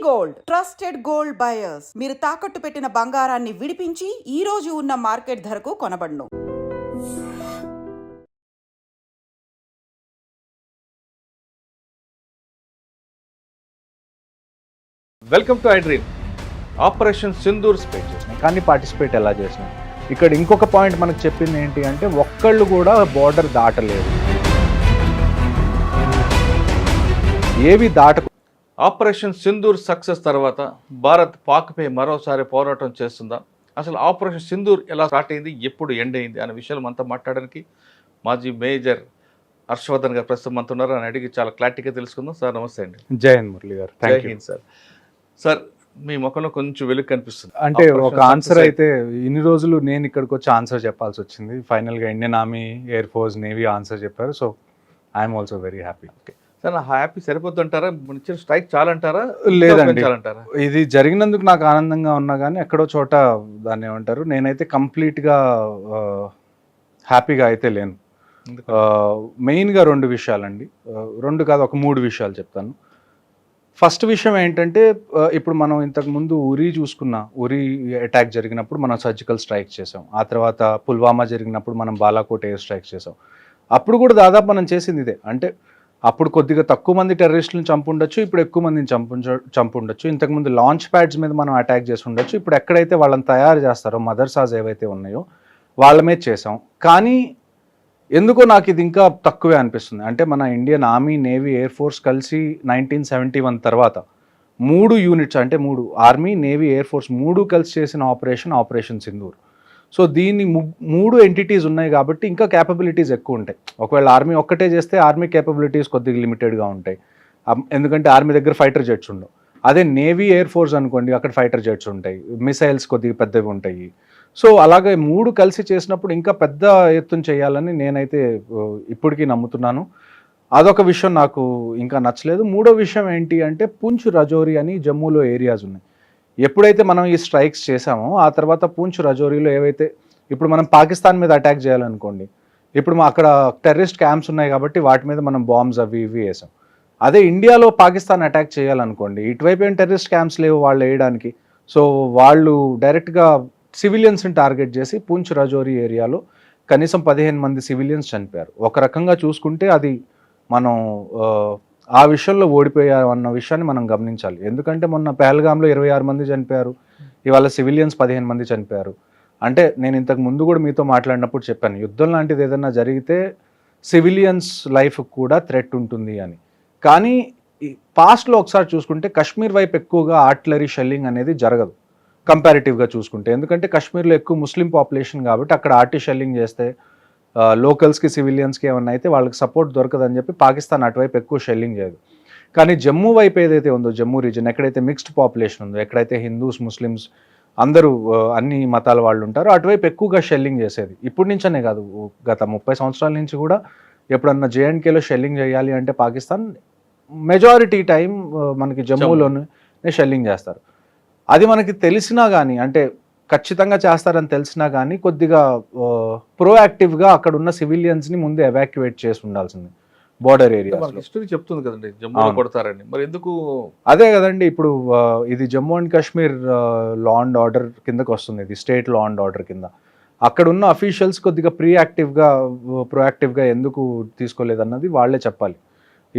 Gold trusted gold buyers మీరు తాకట్టు పెట్టిన బంగారాన్ని విడిపించి ఈ రోజు ఉన్న మార్కెట్ ధరకు కొనబడును. Welcome to I dream. Operation Sindoor space చేసినాయి కానీ పార్టిసిపేట్ ఎలా చేసినాయి. ఇక్కడ ఇంకొక పాయింట్ మనకు చెప్పింది ఏంటి అంటే ఒక్కళ్ళు కూడా బోర్డర్ దాటలేదు, ఏవి దాట. ఆపరేషన్ సింధూర్ సక్సెస్ తర్వాత భారత్ పాక్పై మరోసారి పోరాటం చేస్తుందా, అసలు ఆపరేషన్ సింధూర్ ఎలా స్టార్ట్ అయింది, ఎప్పుడు ఎండ్ అయింది అనే విషయాలు మనతో మాట్లాడడానికి మాజీ మేజర్ హర్షవర్ధన్ గారు ప్రస్తుతం మనతో ఉన్నారు. అని అడిగి చాలా క్లారిటీగా తెలుసుకుందాం. సార్ నమస్తే అండి. జై హింద్ మురళి గారు. జై హింద్ సార్. సార్ మీ ముఖంలో కొంచెం వెలుగు కనిపిస్తుంది. అంటే ఒక ఆన్సర్ అయితే ఇన్ని రోజులు నేను ఇక్కడికి వచ్చి ఆన్సర్ చెప్పాల్సి వచ్చింది. ఫైనల్గా Indian army, air force, navy answer చెప్పారు. So I'm also very happy. Okay sir, నా హ్యాపీ సరిపోతుంటారా? ఇచ్చిన స్ట్రైక్ చాలంటారా? లేదండి, ఇది జరిగినందుకు నాకు ఆనందంగా ఉన్నా కానీ ఎక్కడో చోట దాన్ని ఏమంటారు, నేనైతే కంప్లీట్గా హ్యాపీగా అయితే లేను. మెయిన్గా రెండు విషయాలండి, రెండు కాదు ఒక మూడు విషయాలు చెప్తాను. ఫస్ట్ విషయం ఏంటంటే ఇప్పుడు మనం ఇంతకుముందు ఉరీ చూసుకున్నా, ఉరీ అటాక్ జరిగినప్పుడు మనం సర్జికల్ స్ట్రైక్ చేసాం. ఆ తర్వాత పుల్వామా జరిగినప్పుడు మనం బాలాకోట్ ఎయిర్ స్ట్రైక్ చేసాం. అప్పుడు కూడా దాదాపు మనం చేసింది ఇదే. అంటే అప్పుడు కొద్దిగా తక్కువ మంది టెర్రరిస్టులను చంపుండొచ్చు, ఇప్పుడు ఎక్కువ మందిని చంపుండొచ్చు. ఇంతకుముందు లాంచ్ ప్యాడ్స్ మీద మనం అటాక్ చేసి ఉండొచ్చు. ఇప్పుడు ఎక్కడైతే వాళ్ళని తయారు చేస్తారో మదర్సాస్ ఏవైతే ఉన్నాయో వాళ్ళ మీద చేసాం. కానీ ఎందుకో నాకు ఇది ఇంకా తక్కువే అనిపిస్తుంది. అంటే మన Indian army, navy, air force కలిసి 1971 తర్వాత 3 యూనిట్స్, అంటే 3 ఆర్మీ, నేవీ, ఎయిర్ ఫోర్స్ 3 కలిసి చేసిన ఆపరేషన్ సింధూర్. సో దీన్ని 3 ఎంటిటీస్ ఉన్నాయి కాబట్టి ఇంకా క్యాపబిలిటీస్ ఎక్కువ ఉంటాయి. ఒకవేళ ఆర్మీ ఒక్కటే చేస్తే ఆర్మీ క్యాపబిలిటీస్ కొద్దిగా లిమిటెడ్గా ఉంటాయి, ఎందుకంటే ఆర్మీ దగ్గర ఫైటర్ జెట్స్ ఉండవు. అదే నేవీ, ఎయిర్ ఫోర్స్ అనుకోండి, అక్కడ ఫైటర్ జెట్స్ ఉంటాయి, మిసైల్స్ కొద్దిగా పెద్దవి ఉంటాయి. సో అలాగే 3 కలిసి చేసినప్పుడు ఇంకా పెద్ద ఎత్తున చేయాలని నేనైతే ఇప్పటికీ నమ్ముతున్నాను. అదొక విషయం నాకు ఇంకా నచ్చలేదు. మూడో విషయం ఏంటి అంటే పూంచ్, రజౌరి అని జమ్మూలో ఏరియాస్ ఉన్నాయి. ఎప్పుడైతే మనం ఈ స్ట్రైక్స్ చేసామో ఆ తర్వాత పూంచ్, రజౌరీలో ఏవైతే ఇప్పుడు మనం పాకిస్తాన్ మీద అటాక్ చేయాలనుకోండి, ఇప్పుడు అక్కడ టెర్రరిస్ట్ క్యాంప్స్ ఉన్నాయి కాబట్టి వాటి మీద మనం బాంబ్స్ అవి ఇవి వేసాం. అదే ఇండియాలో పాకిస్తాన్ అటాక్ చేయాలనుకోండి, ఇటువైపు ఏం టెర్రరిస్ట్ క్యాంప్స్ లేవు వాళ్ళు వేయడానికి. సో వాళ్ళు డైరెక్ట్గా సివిలియన్స్ని టార్గెట్ చేసి పూంచ్, రజౌరి ఏరియాలో కనీసం 15 మంది సివిలియన్స్ చనిపోయారు. ఒక రకంగా చూసుకుంటే అది మనం ఆ విషయంలో ఓడిపోయామన్న విషయాన్ని మనం గమనించాలి. ఎందుకంటే మొన్న పెహల్గాంలో 26 మంది చనిపోయారు, ఇవాళ సివిలియన్స్ 15 మంది చనిపోయారు. అంటే నేను ఇంతకు ముందు కూడా మీతో మాట్లాడినప్పుడు చెప్పాను, యుద్ధం లాంటిది ఏదైనా జరిగితే సివిలియన్స్ లైఫ్ కూడా థ్రెట్ ఉంటుంది అని. కానీ పాస్ట్లో ఒకసారి చూసుకుంటే కాశ్మీర్ వైపు ఎక్కువగా ఆర్టిలరీ షెల్లింగ్ అనేది జరగదు కంపారిటివ్గా చూసుకుంటే. ఎందుకంటే కాశ్మీర్లో ఎక్కువ ముస్లిం పాపులేషన్ కాబట్టి అక్కడ ఆర్టీ షెల్లింగ్ చేస్తే లోకల్స్కి, సివిలియన్స్కి ఏమన్నా అయితే వాళ్ళకి సపోర్ట్ దొరకదని చెప్పి పాకిస్తాన్ అటువైపు ఎక్కువ షెల్లింగ్ చేయదు. కానీ జమ్మూ వైపు ఏదైతే ఉందో, జమ్మూ రీజన్ ఎక్కడైతే మిక్స్డ్ పాపులేషన్ ఉందో, ఎక్కడైతే హిందూస్, ముస్లిమ్స్ అందరూ అన్ని మతాల వాళ్ళు ఉంటారో అటువైపు ఎక్కువగా షెల్లింగ్ చేసేది. ఇప్పటి నుంచనే కాదు, గత 30 సంవత్సరాల నుంచి కూడా ఎప్పుడన్నా జేఎండ్కేలో షెల్లింగ్ చేయాలి అంటే పాకిస్తాన్ మెజారిటీ టైం మనకి జమ్మూలోనే షెల్లింగ్ చేస్తారు. అది మనకి తెలిసినా కానీ, అంటే ఖచ్చితంగా చేస్తారని తెలిసినా కానీ కొద్దిగా ప్రోయాక్టివ్గా అక్కడ ఉన్న సివిలియన్స్ని ముందు ఎవాక్యువేట్ చేసి ఉండాల్సింది బోర్డర్ ఏరియా. హిస్టరీ చెప్తుంది కదండి జమ్మూ కొడతారని, మరి ఎందుకు? అదే కదండి, ఇప్పుడు ఇది Jammu and Kashmir law and order కిందకు వస్తుంది, ఇది స్టేట్ లా అండ్ ఆర్డర్ కింద. అక్కడ ఉన్న అఫీషియల్స్ కొద్దిగా ప్రోయాక్టివ్గా ఎందుకు తీసుకోలేదన్నది వాళ్ళే చెప్పాలి.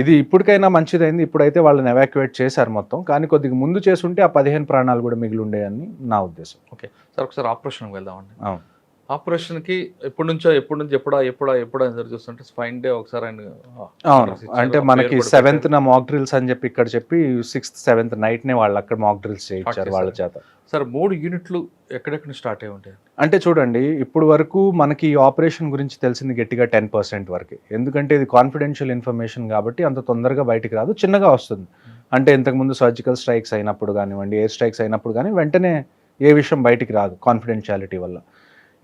ఇది ఇప్పటికైనా మంచిదైంది, ఇప్పుడైతే వాళ్ళని ఎవాక్యువేట్ చేశారు మొత్తం. కానీ కొద్దిగా ముందు చేసుంటే ఆ 15 ప్రాణాలు కూడా మిగిలి ఉండేయని నా ఉద్దేశం. ఓకే సార్, ఒకసారి ఆపరేషన్కి వెళ్దామండి. అవును, ఆపరేషన్కి ఎప్పటి నుంచి ఎప్పుడా ఎదురు చూస్తుంటే ఫైన్ డే ఒకసారి ఆయన. అవును, అంటే మనకి 7th మాక్ డ్రిల్స్ అని చెప్పి ఇక్కడ చెప్పి 6th, 7th నైట్నే వాళ్ళు అక్కడ మాక్ డ్రిల్స్ చేయించారు వాళ్ళ చేత. సార్ 3 యూనిట్లు ఎక్కడెక్కడ స్టార్ట్ అయి ఉంటాయి? అంటే చూడండి, ఇప్పుడు వరకు మనకి ఈ ఆపరేషన్ గురించి తెలిసింది గట్టిగా 10% వరకే. ఎందుకంటే ఇది కాన్ఫిడెన్షియల్ ఇన్ఫర్మేషన్ కాబట్టి అంత తొందరగా బయటికి రాదు, చిన్నగా వస్తుంది. అంటే ఇంతకుముందు సర్జికల్ స్ట్రైక్స్ అయినప్పుడు కానివ్వండి, ఎయిర్ స్ట్రైక్స్ అయినప్పుడు కానీ వెంటనే ఏ విషయం బయటికి రాదు కాన్ఫిడెన్షియాలిటీ వల్ల.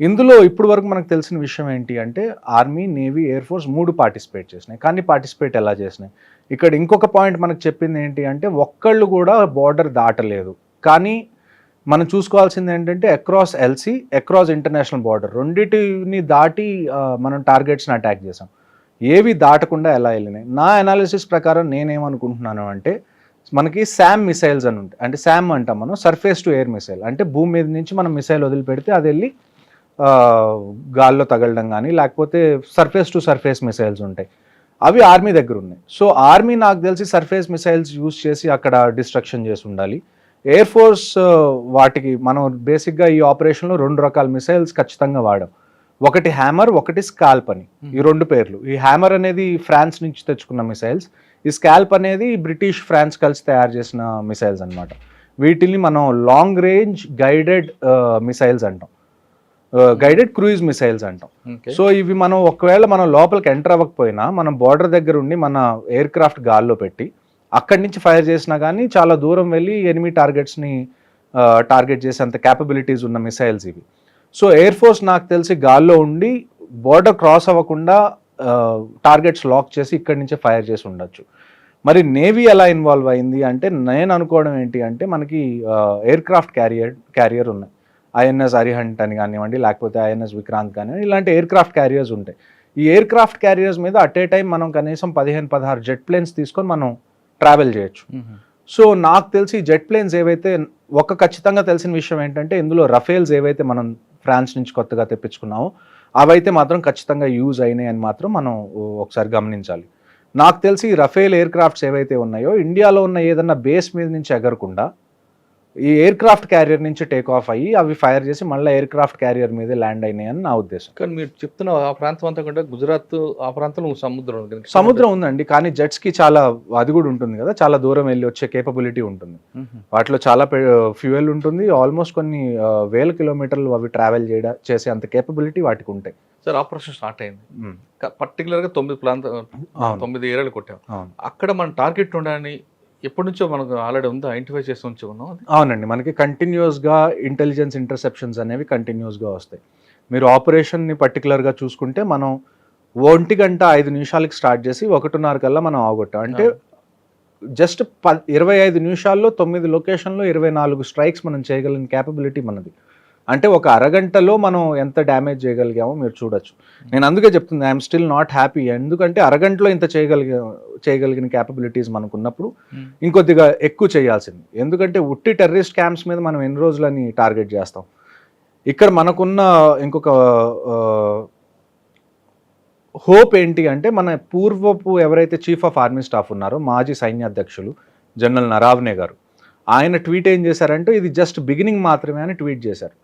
ఇందులో ఇప్పుడు వరకు మనకు తెలిసిన విషయం ఏంటి అంటే army, navy, air force 3 participate చేసినాయి. కానీ పార్టిసిపేట్ ఎలా చేసినాయి, ఇక్కడ ఇంకొక పాయింట్ మనకు చెప్పింది ఏంటి అంటే ఒక్కళ్ళు కూడా బోర్డర్ దాటలేదు. కానీ మనం చూసుకోవాల్సింది ఏంటంటే across LC, across international border రెండింటిని దాటి మనం టార్గెట్స్ని అటాక్ చేసాం. ఏవి దాటకుండా ఎలా వెళ్ళినాయి? నా అనాలిసిస్ ప్రకారం నేనేమనుకుంటున్నాను అంటే మనకి శామ్ మిసైల్స్ అని ఉంటాయి. అంటే శామ్ అంటాం మనం, సర్ఫేస్ టు ఎయిర్ మిసైల్. అంటే భూమి మీద నుంచి మనం మిసైల్ వదిలిపెడితే అది వెళ్ళి గాల్లో తగలడం కానీ, లేకపోతే సర్ఫేస్ టు సర్ఫేస్ మిసైల్స్ ఉంటాయి. అవి ఆర్మీ దగ్గర ఉన్నాయి. సో ఆర్మీ నాకు తెలిసి సర్ఫేస్ మిసైల్స్ యూజ్ చేసి అక్కడ డిస్ట్రక్షన్ చేసి ఉండాలి. ఎయిర్ ఫోర్స్ వాటికి మనం బేసిక్గా ఈ ఆపరేషన్లో 2 రకాల మిసైల్స్ ఖచ్చితంగా వాడాం. ఒకటి హ్యామర్, ఒకటి స్కాల్ప్ అని. ఈ 2 పేర్లు. ఈ హ్యామర్ అనేది ఫ్రాన్స్ నుంచి తెచ్చుకున్న మిసైల్స్, ఈ స్కాల్ప్ అనేది బ్రిటిష్ ఫ్రాన్స్ కలిసి తయారు చేసిన మిసైల్స్ అనమాట. వీటిని మనం లాంగ్ రేంజ్ గైడెడ్ మిసైల్స్ అంటాం, గైడెడ్ క్రూయిజ్ మిసైల్స్ అంటాం. సో ఇవి మనం ఒకవేళ మనం లోపలికి ఎంటర్ అవ్వకపోయినా మనం బార్డర్ దగ్గర ఉండి మన ఎయిర్ క్రాఫ్ట్ గాల్లో పెట్టి అక్కడి నుంచి ఫైర్ చేసినా కానీ చాలా దూరం వెళ్ళి ఎనిమీ టార్గెట్స్ని టార్గెట్ చేసేంత క్యాపబిలిటీస్ ఉన్న మిసైల్స్ ఇవి. సో ఎయిర్ ఫోర్స్ నాకు తెలిసి గాల్లో ఉండి బార్డర్ క్రాస్ అవ్వకుండా టార్గెట్స్ లాక్ చేసి ఇక్కడి నుంచే ఫైర్ చేసి ఉండొచ్చు. మరి ఎలా ఇన్వాల్వ్ అయింది అంటే నేను అనుకోవడం ఏంటి అంటే మనకి ఎయిర్ క్రాఫ్ట్ క్యారియర్ ఉన్నాయి. ఐఎన్ఎస్ అరిహంట్ అని కానివ్వండి, లేకపోతే ఐఎన్ఎస్ విక్రాంత్ కానివ్వండి, ఇలాంటి ఎయిర్ క్రాఫ్ట్ క్యారియర్స్ ఉంటాయి. ఈ ఎయిర్ క్రాఫ్ట్ క్యారియర్స్ మీద అట్ ఏ టైం మనం కనీసం 15-16 జెట్ ప్లేన్స్ తీసుకొని మనం ట్రావెల్ చేయొచ్చు. సో నాకు తెలిసి జెట్ ప్లేన్స్ ఏవైతే ఖచ్చితంగా తెలిసిన విషయం ఏంటంటే ఇందులో రఫేల్స్ ఏవైతే మనం ఫ్రాన్స్ నుంచి కొత్తగా తెప్పించుకున్నామో అవైతే మాత్రం ఖచ్చితంగా యూజ్ అయినాయి అని మాత్రం మనం ఒకసారి గమనించాలి. నాకు తెలిసి రఫేల్ ఎయిర్ క్రాఫ్ట్స్ ఏవైతే ఉన్నాయో ఇండియాలో ఉన్న ఏదన్నా బేస్ మీద నుంచి ఎగరకుండా ఈ ఎయిర్ క్రాఫ్ట్ క్యారియర్ నుంచి టేక్ ఆఫ్ అయ్యి అవి ఫైర్ చేసి మళ్ళీ ఎయిర్ క్రాఫ్ట్ క్యారియర్ మీద ల్యాండ్ అయినాయి అని నా ఉద్దేశం. కానీ మీరు చెప్తున్న ఆ ప్రాంతం అంతా కూడా గుజరాత్, ఆ ప్రాంతంలో సముద్రం ఉందండి, కానీ జెట్స్ కి చాలా అది కూడా ఉంటుంది కదా, చాలా దూరం వెళ్ళి వచ్చే కేపబిలిటీ ఉంటుంది. వాటిలో చాలా ఫ్యూయల్ ఉంటుంది. ఆల్మోస్ట్ కొన్ని వేల కిలోమీటర్లు అవి ట్రావెల్ చేసే అంత కేపబిలిటీ వాటికి ఉంటాయి. సార్ ఆపరేషన్ స్టార్ట్ అయింది, పర్టికులర్గా 9 ఏరియాలు కొట్టాం. అక్కడ మన టార్గెట్ ఉండాలని ఎప్పటి నుంచో మనకు ఆల్రెడీ ఉందా, ఐడెంటిఫై చేసి ఉంచి ఉన్నాం? అవునండి, మనకి కంటిన్యూస్గా ఇంటెలిజెన్స్ ఇంటర్సెప్షన్స్ అనేవి కంటిన్యూస్గా వస్తాయి. మీరు ఆపరేషన్ని పర్టికులర్గా చూసుకుంటే మనం 1 గంట 5 నిమిషాలకి స్టార్ట్ చేసి 1:30 కల్లా మనం అవగొట్టాం. అంటే జస్ట్ 25 నిమిషాల్లో 9 లొకేషన్లో 24 స్ట్రైక్స్ మనం చేయగలిగిన క్యాపబిలిటీ మనది. అంటే ఒక అరగంటలో మనం ఎంత డ్యామేజ్ చేయగలిగామో మీరు చూడొచ్చు. నేను అందుకే చెప్తుంది ఐఎమ్ స్టిల్ నాట్ హ్యాపీ. ఎందుకంటే అరగంటలో ఇంత చేయగలిగిన క్యాపబిలిటీస్ మనకు ఉన్నప్పుడు ఇంకొద్దిగా ఎక్కువ చేయాల్సింది. ఎందుకంటే ఉట్టి టెర్రరిస్ట్ క్యాంప్స్ మీద మనం ఎన్ని రోజులని టార్గెట్ చేస్తాం. ఇక్కడ మనకున్న ఇంకొక హోప్ ఏంటి అంటే మన పూర్వపు ఎవరైతే చీఫ్ ఆఫ్ ఆర్మీ స్టాఫ్ ఉన్నారో మాజీ సైన్యాధ్యక్షులు జనరల్ నరావనే గారు, ఆయన ట్వీట్ ఏం చేశారంటే ఇది జస్ట్ బిగినింగ్ మాత్రమే అని ట్వీట్ చేశారు.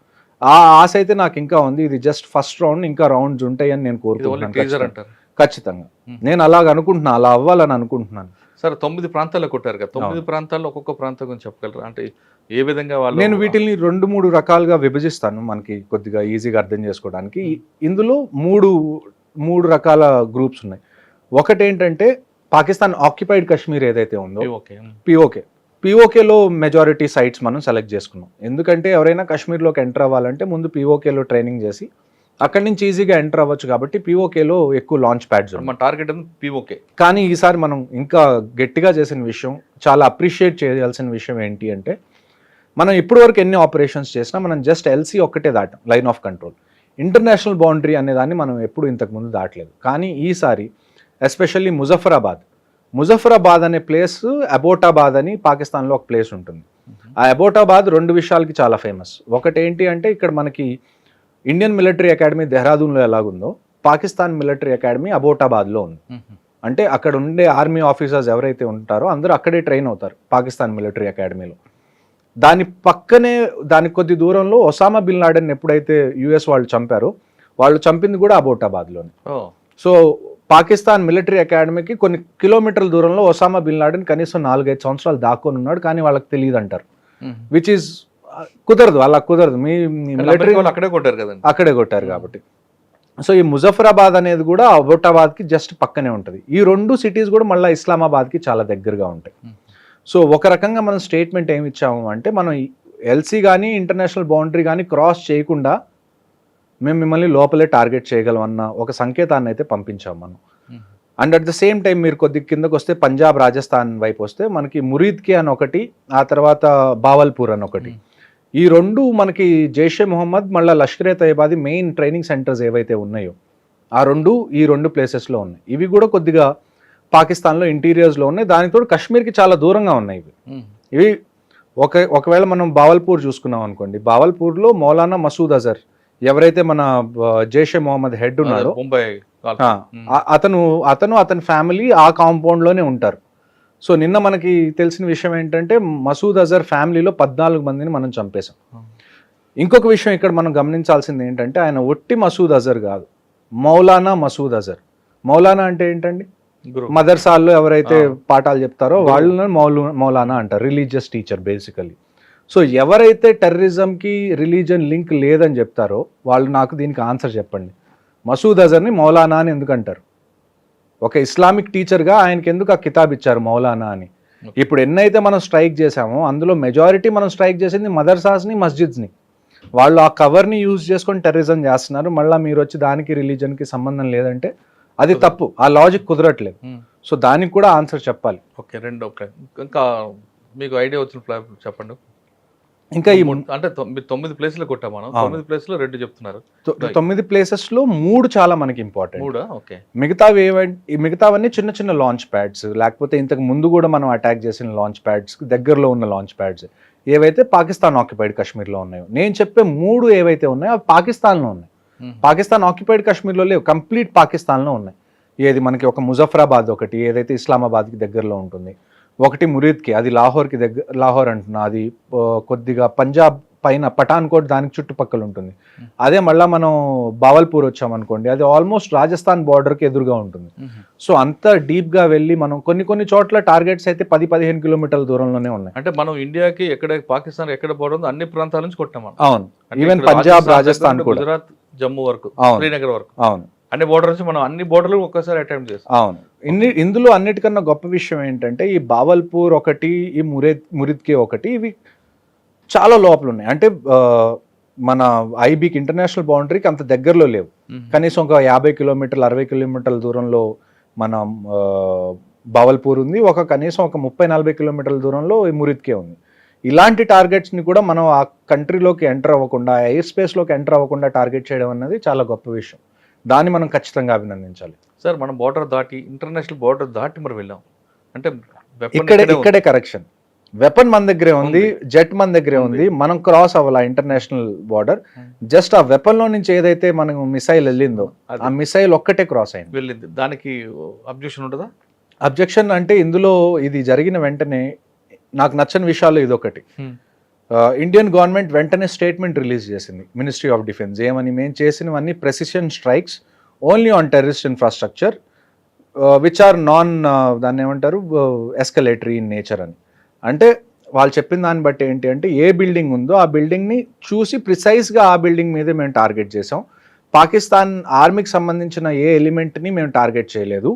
ఆ ఆశ అయితే నాకు ఇంకా ఉంది. ఇది జస్ట్ ఫస్ట్ రౌండ్, ఇంకా రౌండ్స్ ఉంటాయని నేను కోరుకుంటున్నాను. ఖచ్చితంగా నేను అలాగ అనుకుంటున్నాను, అలా అవ్వాలని అనుకుంటున్నాను. సార్ 9 ప్రాంతాల్లో కొట్టారు కదా, 9 ప్రాంతాల్లో ఒక్కొక్క ప్రాంతం గురించి చెప్పగలరా? అంటే ఏ విధంగా వాళ్ళు, నేను వీటిని 2-3 రకాలుగా విభజిస్తాను మనకి కొద్దిగా ఈజీగా అర్థం చేసుకోవడానికి. ఇందులో మూడు రకాల గ్రూప్స్ ఉన్నాయి. ఒకటి ఏంటంటే పాకిస్తాన్ ఆక్యుపైడ్ కాశ్మీర్ ఏదైతే ఉందో పిఓకేలో మెజారిటీ సైట్స్ మనం సెలెక్ట్ చేసుకున్నాం. ఎందుకంటే ఎవరైనా కాశ్మీర్లోకి ఎంటర్ అవ్వాలంటే ముందు పిఓకేలో ట్రైనింగ్ చేసి అక్కడి నుంచి ఈజీగా ఎంటర్ అవ్వచ్చు. కాబట్టి పిఓకేలో ఎక్కువ లాంచ్ ప్యాడ్స్ మన టార్గెట్ పిఓకే. కానీ ఈసారి మనం ఇంకా గట్టిగా చేసిన విషయం, చాలా అప్రిషియేట్ చేయాల్సిన విషయం ఏంటి అంటే మనం ఇప్పటివరకు ఎన్ని ఆపరేషన్స్ చేసినా మనం జస్ట్ ఎల్సీ ఒక్కటే దాటాం, line of control. International boundary అనే దాన్ని మనం ఎప్పుడు ఇంతకుముందు దాటలేదు. కానీ ఈసారి ఎస్పెషల్లీ ముజఫరాబాద్ అనే ప్లేస్, అబోటాబాద్ అని పాకిస్తాన్లో ఒక ప్లేస్ ఉంటుంది. ఆ అబోటాబాద్ 2 విషయాలకి చాలా ఫేమస్. ఒకటి ఏంటి అంటే ఇక్కడ మనకి ఇండియన్ మిలిటరీ అకాడమీ దెహ్రాదూన్లో ఎలాగుందో పాకిస్తాన్ మిలిటరీ అకాడమీ అబోటాబాద్లో ఉంది. అంటే అక్కడ ఉండే ఆర్మీ ఆఫీసర్స్ ఎవరైతే ఉంటారో అందరూ అక్కడే ట్రైన్ అవుతారు పాకిస్తాన్ మిలిటరీ అకాడమీలో. దాని పక్కనే దానికి కొద్ది దూరంలో ఒసామా బిన్ లాడెన్ ఎప్పుడైతే యుఎస్ వాళ్ళు చంపారో వాళ్ళు చంపింది కూడా అబోటాబాద్లోనే. సో పాకిస్తాన్ మిలిటరీ అకాడమీకి కొన్ని కిలోమీటర్ల దూరంలో ఒసామా బిన్ లాడెన్ కనీసం 4-5 సంవత్సరాలు దాక్కొని ఉన్నాడు, కానీ వాళ్ళకి తెలియదు అంటారు. విచ్ ఈస్ కుదరదు, అలా కుదరదు. మీ మిలిటరీ అక్కడే కొట్టారు కాబట్టి. సో ఈ ముజఫరాబాద్ అనేది కూడా అబోటాబాద్కి జస్ట్ పక్కనే ఉంటుంది. ఈ 2 సిటీస్ కూడా మళ్ళీ ఇస్లామాబాద్కి చాలా దగ్గరగా ఉంటాయి. సో ఒక రకంగా మనం స్టేట్మెంట్ ఏమి ఇచ్చాము అంటే మనం ఎల్సీ కానీ ఇంటర్నేషనల్ బౌండరీ కానీ క్రాస్ చేయకుండా మేము మిమ్మల్ని లోపలే టార్గెట్ చేయగలం అన్న ఒక సంకేతాన్ని అయితే పంపించాం మనం. And at the same time మీరు కొద్ది కిందకు వస్తే పంజాబ్, రాజస్థాన్ వైపు వస్తే మనకి మురీద్కి అని ఒకటి, ఆ తర్వాత బావల్పూర్ అని ఒకటి. ఈ 2 మనకి జైషే మొహమ్మద్ మళ్ళీ లష్కరే తయ్యబాది మెయిన్ ట్రైనింగ్ సెంటర్స్ ఏవైతే ఉన్నాయో ఆ 2 ఈ 2 ప్లేసెస్లో ఉన్నాయి. ఇవి కూడా కొద్దిగా పాకిస్తాన్లో ఇంటీరియర్స్లో ఉన్నాయి. దానికి తోడు కాశ్మీర్కి చాలా దూరంగా ఉన్నాయి ఇవి ఒకవేళ మనం బావల్పూర్ చూసుకున్నాం అనుకోండి, బావల్పూర్లో మౌలానా మసూద్ అజర్ ఎవరైతే మన జైషే మొహమ్మద్ హెడ్ ఉన్నాడో ముంబై అతని ఫ్యామిలీ ఆ కాంపౌండ్లోనే ఉంటారు. సో నిన్న మనకి తెలిసిన విషయం ఏంటంటే మసూద్ అజర్ ఫ్యామిలీలో 14 మందిని మనం చంపేశాం. ఇంకొక విషయం ఇక్కడ మనం గమనించాల్సింది ఏంటంటే ఆయన ఒట్టి మసూద్ అజర్ కాదు, మౌలానా మసూద్ అజర్. మౌలానా అంటే ఏంటండి, మదర్సాల్లో ఎవరైతే పాఠాలు చెప్తారో వాళ్ళని మౌలానా అంటారు, రిలీజియస్ టీచర్ బేసికలీ. సో ఎవరైతే టెర్రరిజంకి రిలీజన్ లింక్ లేదని చెప్తారో వాళ్ళు నాకు దీనికి ఆన్సర్ చెప్పండి. మసూద్ అజర్ని మౌలానా అని ఎందుకు అంటారు? ఒక ఇస్లామిక్ టీచర్గా ఆయనకి ఎందుకు ఆ కితాబ్ ఇచ్చారు మౌలానా అని? ఇప్పుడు ఎన్నైతే మనం స్ట్రైక్ చేసామో అందులో మెజారిటీ మనం స్ట్రైక్ చేసింది మదర్సాస్ని, మస్జిద్స్ని. వాళ్ళు ఆ కవర్ని యూజ్ చేసుకొని టెర్రరిజం చేస్తున్నారు. మళ్ళీ మీరు వచ్చి దానికి రిలీజన్కి సంబంధం లేదంటే అది తప్పు, ఆ లాజిక్ కుదరట్లేదు. సో దానికి కూడా ఆన్సర్ చెప్పాలి. ఓకే, రెండు ఓకే. ఇంకా మీకు ఐడియా వచ్చిన చెప్పండి. ఇంకా ఈ అంటే 9 ప్లేస్లు కొట్టాం మనం, 9 ప్లేస్లో 2 చెప్తున్నారు. 9 ప్లేసెస్లో 3 చాలా మనకి ఇంపార్టెంట్. ఓకే, మిగతావన్నీ చిన్న చిన్న లాంచ్ ప్యాడ్స్, లేకపోతే ఇంతకు ముందు కూడా మనం అటాక్ చేసిన లాంచ్ ప్యాడ్స్, దగ్గరలో ఉన్న లాంచ్ ప్యాడ్స్ ఏవైతే పాకిస్తాన్ ఆక్యుపైడ్ కాశ్మీర్లో ఉన్నాయో. నేను చెప్పే 3 ఏవైతే ఉన్నాయో అవి పాకిస్తాన్లో ఉన్నాయి. పాకిస్తాన్ ఆక్యుపైడ్ కాశ్మీర్లో లేవు, కంప్లీట్ పాకిస్తాన్లో ఉన్నాయి. ఏది మనకి ఒక ముజఫరాబాద్ ఒకటి ఏదైతే ఇస్లామాబాద్కి దగ్గరలో ఉంటుంది, ఒకటి మురీద్కి, అది లాహోర్కి లాహోర్ అంటున్నా, అది కొద్దిగా పంజాబ్ పైన పఠాన్కోట్ దానికి చుట్టుపక్కల ఉంటుంది. అదే మళ్ళీ మనం బావల్పూర్ వచ్చామనుకోండి, అది ఆల్మోస్ట్ రాజస్థాన్ బార్డర్కి ఎదురుగా ఉంటుంది. సో అంత డీప్గా వెళ్ళి మనం కొన్ని చోట్ల టార్గెట్స్ అయితే 10-15 కిలోమీటర్ల దూరంలోనే ఉన్నాయి. అంటే మనం ఇండియాకి ఎక్కడ పాకిస్తాన్ ఎక్కడ పోవడం అన్ని ప్రాంతాల నుంచి కొట్టాం. అవును, ఈవెన్ పంజాబ్, రాజస్థాన్, గుజరాత్, జమ్మూ వరకు, శ్రీనగర్ వరకు, అవును, అన్ని బోర్డర్ నుంచి మనం అన్ని బోర్డర్లు ఒక్కసారి అటెంప్ట్ చేస్తాం. అవును. ఇందులో అన్నిటికన్నా గొప్ప విషయం ఏంటంటే ఈ బావల్పూర్ ఒకటి, ఈ మురిద్కి ఒకటి, ఇవి చాలా లోపల ఉన్నాయి. అంటే మన ఐబీకి ఇంటర్నేషనల్ బౌండరీకి అంత దగ్గరలో లేవు. కనీసం ఒక 50 కిలోమీటర్లు 60 కిలోమీటర్ల దూరంలో మన బావల్పూర్ ఉంది. కనీసం ఒక 30-40 కిలోమీటర్ల దూరంలో ఈ మురిద్కే ఉంది. ఇలాంటి టార్గెట్స్ని కూడా మనం ఆ కంట్రీలోకి ఎంటర్ అవ్వకుండా, ఎయిర్ స్పేస్లోకి ఎంటర్ అవ్వకుండా టార్గెట్ చేయడం అన్నది చాలా గొప్ప విషయం. దాన్ని మనం ఖచ్చితంగా అభినందించాలి. సార్ మనం బోర్డర్ దాటి, ఇంటర్నేషనల్ బోర్డర్ దాటి మరి వెళ్ళాం అంటే ఇక్కడే కరెక్షన్. వెపన్ మన దగ్గరే ఉంది, జెట్ మన దగ్గరే ఉంది, మనం క్రాస్ అవ్వాలి ఇంటర్నేషనల్ బార్డర్. జస్ట్ ఆ వెపన్ లో నుంచి ఏదైతే మనం మిసైల్ వెళ్ళిందో ఆ మిసైల్ ఒక్కటే క్రాస్ అయింది, వెళ్ళింది. దానికి అబ్జెక్షన్ ఉంటుందా? అబ్జెక్షన్ అంటే ఇందులో ఇది జరిగిన వెంటనే నాకు నచ్చని విషయాలు ఇదొకటి. ఇండియన్ గవర్నమెంట్ వెంటనే స్టేట్మెంట్ రిలీజ్ చేసింది, మినిస్ట్రీ ఆఫ్ డిఫెన్స్, ఏమని, మేము చేసినవన్నీ precision strikes only on terrorist infrastructure which are non దాన్ని ఏమంటారు ఎస్కలేటరీ ఇన్ నేచర్ అని. అంటే వాళ్ళు చెప్పిన దాన్ని బట్టి ఏంటి అంటే ఏ బిల్డింగ్ ఉందో ఆ బిల్డింగ్ని చూసి ప్రిసైజ్గా ఆ బిల్డింగ్ మీదే మేము టార్గెట్ చేసాం. పాకిస్తాన్ ఆర్మీకి సంబంధించిన ఏ ఎలిమెంట్ని మేము టార్గెట్ చేయలేదు.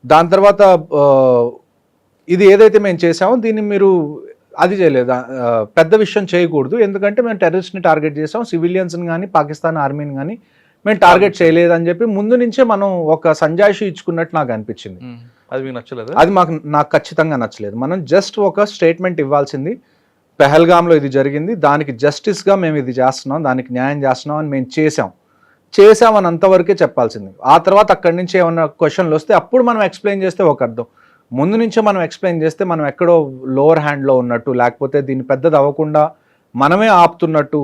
దాని తర్వాత ఇది ఏదైతే మేము చేసామో దీన్ని మీరు అది చేయలేదు, పెద్ద విషయం చేయకూడదు, ఎందుకంటే మేము టెర్రరిస్ట్ని టార్గెట్ చేసాం, సివిలియన్స్ని కానీ పాకిస్తాన్ ఆర్మీని కానీ మేము టార్గెట్ చేయలేదు అని చెప్పి ముందు నుంచే మనం ఒక సంజాయిషి ఇచ్చుకున్నట్టు నాకు అనిపించింది. అది మీకు నచ్చలేదు? అది నాకు ఖచ్చితంగా నచ్చలేదు. మనం జస్ట్ ఒక స్టేట్మెంట్ ఇవ్వాల్సింది, పెహల్గామ్లో ఇది జరిగింది, దానికి జస్టిస్గా మేము ఇది చేస్తున్నాం, దానికి న్యాయం చేస్తున్నాం అని మేము చేసామని అంతవరకే చెప్పాల్సింది. ఆ తర్వాత అక్కడి నుంచి ఏమన్నా క్వశ్చన్లు వస్తే అప్పుడు మనం ఎక్స్ప్లెయిన్ చేస్తే ఒక అర్థం. ముందు నుంచే మనం ఎక్స్ప్లెయిన్ చేస్తే మనం ఎక్కడో లోవర్ హ్యాండ్లో ఉన్నట్టు, లేకపోతే దీన్ని పెద్దది అవ్వకుండా మనమే ఆపుతున్నట్టు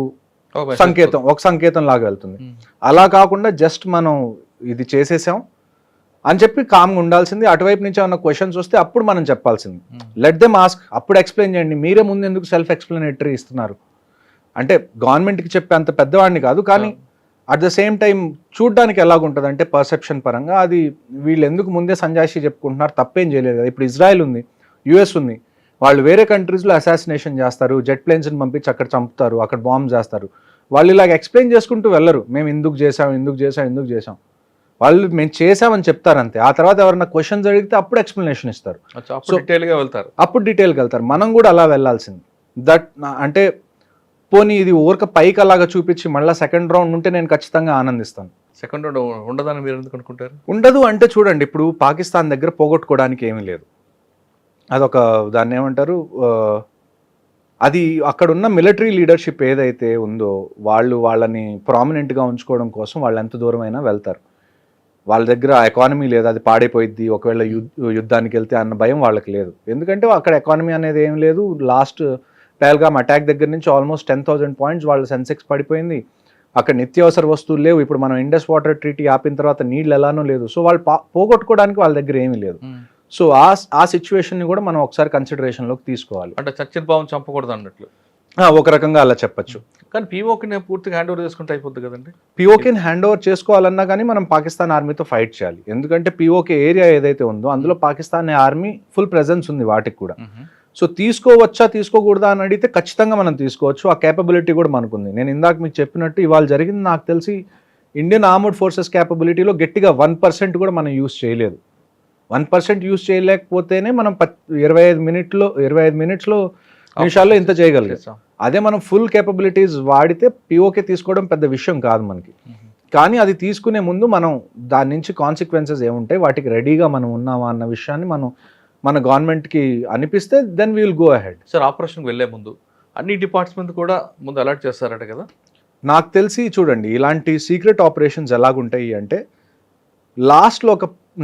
ఒక సంకేతం లాగా వెళ్తుంది. అలా కాకుండా జస్ట్ మనం ఇది చేసేసాం అని చెప్పి కామ్గా ఉండాల్సింది. అటువైపు నుంచి ఏమన్నా క్వశ్చన్స్ వస్తే అప్పుడు మనం చెప్పాల్సింది. లెట్ దెమ్ ఆస్క్, అప్పుడు ఎక్స్ప్లెయిన్ చేయండి. మీరే ముందు ఎందుకు సెల్ఫ్ ఎక్స్ప్లెనేటరీ ఇస్తున్నారు? అంటే గవర్నమెంట్కి చెప్పే అంత పెద్దవాడిని కాదు, కానీ అట్ ద సేమ్ టైం చూడ్డానికి ఎలాగుంటుంది అంటే పర్సెప్షన్ పరంగా అది వీళ్ళు ఎందుకు ముందే సంజాయిషి చెప్పుకుంటున్నారు, తప్పేం చేయలేదు కదా. ఇప్పుడు ఇజ్రాయెల్ ఉంది, యుఎస్ ఉంది, వాళ్ళు వేరే కంట్రీస్లో అసాసినేషన్ చేస్తారు, జెట్ ప్లేన్స్ని పంపించి అక్కడ చంపుతారు, అక్కడ బాంబ్ చేస్తారు. వాళ్ళు ఇలాగ ఎక్స్ప్లెయిన్ చేసుకుంటూ వెళ్ళరు, మేము ఎందుకు చేసాం. వాళ్ళు మేము చేసామని చెప్తారు అంతే. ఆ తర్వాత ఎవరైనా క్వశ్చన్స్ అడిగితే అప్పుడు ఎక్స్ప్లెనేషన్ ఇస్తారు, అప్పుడు డీటెయిల్గా వెళ్తారు. మనం కూడా అలా వెళ్ళాల్సింది. అంటే పోనీ ఇది ఊరక పైకి అలాగా చూపించి మళ్ళీ సెకండ్ రౌండ్ ఉంటే నేను ఖచ్చితంగా ఆనందిస్తాను. సెకండ్ రౌండ్ ఉండదని మీరు ఎందుకు అనుకుంటారు? ఉండదు అంటే చూడండి, ఇప్పుడు పాకిస్తాన్ దగ్గర పోగొట్టుకోవడానికి ఏమీ లేదు. అదొక దాన్ని ఏమంటారు, అది అక్కడున్న మిలిటరీ లీడర్షిప్ ఏదైతే ఉందో వాళ్ళని ప్రామినెంట్గా ఉంచుకోవడం కోసం వాళ్ళు ఎంత దూరమైనా వెళ్తారు. వాళ్ళ దగ్గర ఎకానమీ లేదు, అది పాడైపోయిద్ది ఒకవేళ యుద్ధానికి వెళ్తే అన్న భయం వాళ్ళకి లేదు. ఎందుకంటే అక్కడ ఎకానమీ అనేది ఏం లేదు. లాస్ట్ పహల్గామ్ అటాక్ దగ్గర నుంచి ఆల్మోస్ట్ 10,000 పాయింట్స్ వాళ్ళ సెన్సెక్స్ పడిపోయింది. అక్కడ నిత్యావసర వస్తువులు లేవు. ఇప్పుడు మనం ఇండస్ వాటర్ ట్రీటీ ఆపిన తర్వాత నీళ్ళు ఎలానో లేదు. సో వాళ్ళు పోగొట్టుకోవడానికి వాళ్ళ దగ్గర ఏమీ లేదు. సో ఆ సిచ్యువేషన్ని కూడా మనం ఒకసారి కన్సిడరేషన్లోకి తీసుకోవాలి. అంటే చచ్చిన పావును చంపకూడదు అన్నట్లు ఒక రకంగా అలా చెప్పచ్చు. కానీ పీఓకి నేను పూర్తిగా హ్యాండ్ ఓవర్ చేసుకుంటే అయిపోద్ది కదండి. పీఓకేని హ్యాండ్ ఓవర్ చేసుకోవాలన్నా కానీ మనం పాకిస్తాన్ ఆర్మీతో ఫైట్ చేయాలి. ఎందుకంటే పీఓకే ఏరియా ఏదైతే ఉందో అందులో పాకిస్తాన్ ఆర్మీ ఫుల్ ప్రెజెన్స్ ఉంది వాటికి కూడా. సో తీసుకోవచ్చా తీసుకోకూడదా అని అడిగితే ఖచ్చితంగా మనం తీసుకోవచ్చు. ఆ కేపబిలిటీ కూడా మనకుంది. నేను ఇందాక మీకు చెప్పినట్టు ఇవాళ జరిగింది నాకు తెలిసి ఇండియన్ ఆర్మర్డ్ ఫోర్సెస్ కేపబిలిటీలో గట్టిగా 1% కూడా మనం యూస్ చేయలేదు. 1% యూస్ చేయలేకపోతేనే మనం 25 నిమిషాల్లో ఇంత చేయగలిగాం. అదే మనం ఫుల్ కేపబిలిటీస్ వాడితే పీఓకే తీసుకోవడం పెద్ద విషయం కాదు మనకి. కానీ అది తీసుకునే ముందు మనం దాని నుంచి కాన్సిక్వెన్సెస్ ఏముంటాయి, వాటికి రెడీగా మనం ఉన్నామా అన్న విషయాన్ని మన గవర్నమెంట్కి అనిపిస్తే then we will go ahead. Sir ఆపరేషన్కి వెళ్ళే ముందు అన్ని డిపార్ట్మెంట్ కూడా ముందు అలర్ట్ చేస్తారట కదా. నాకు తెలిసి చూడండి ఇలాంటి సీక్రెట్ ఆపరేషన్స్ ఎలాగుంటాయి అంటే లాస్ట్లో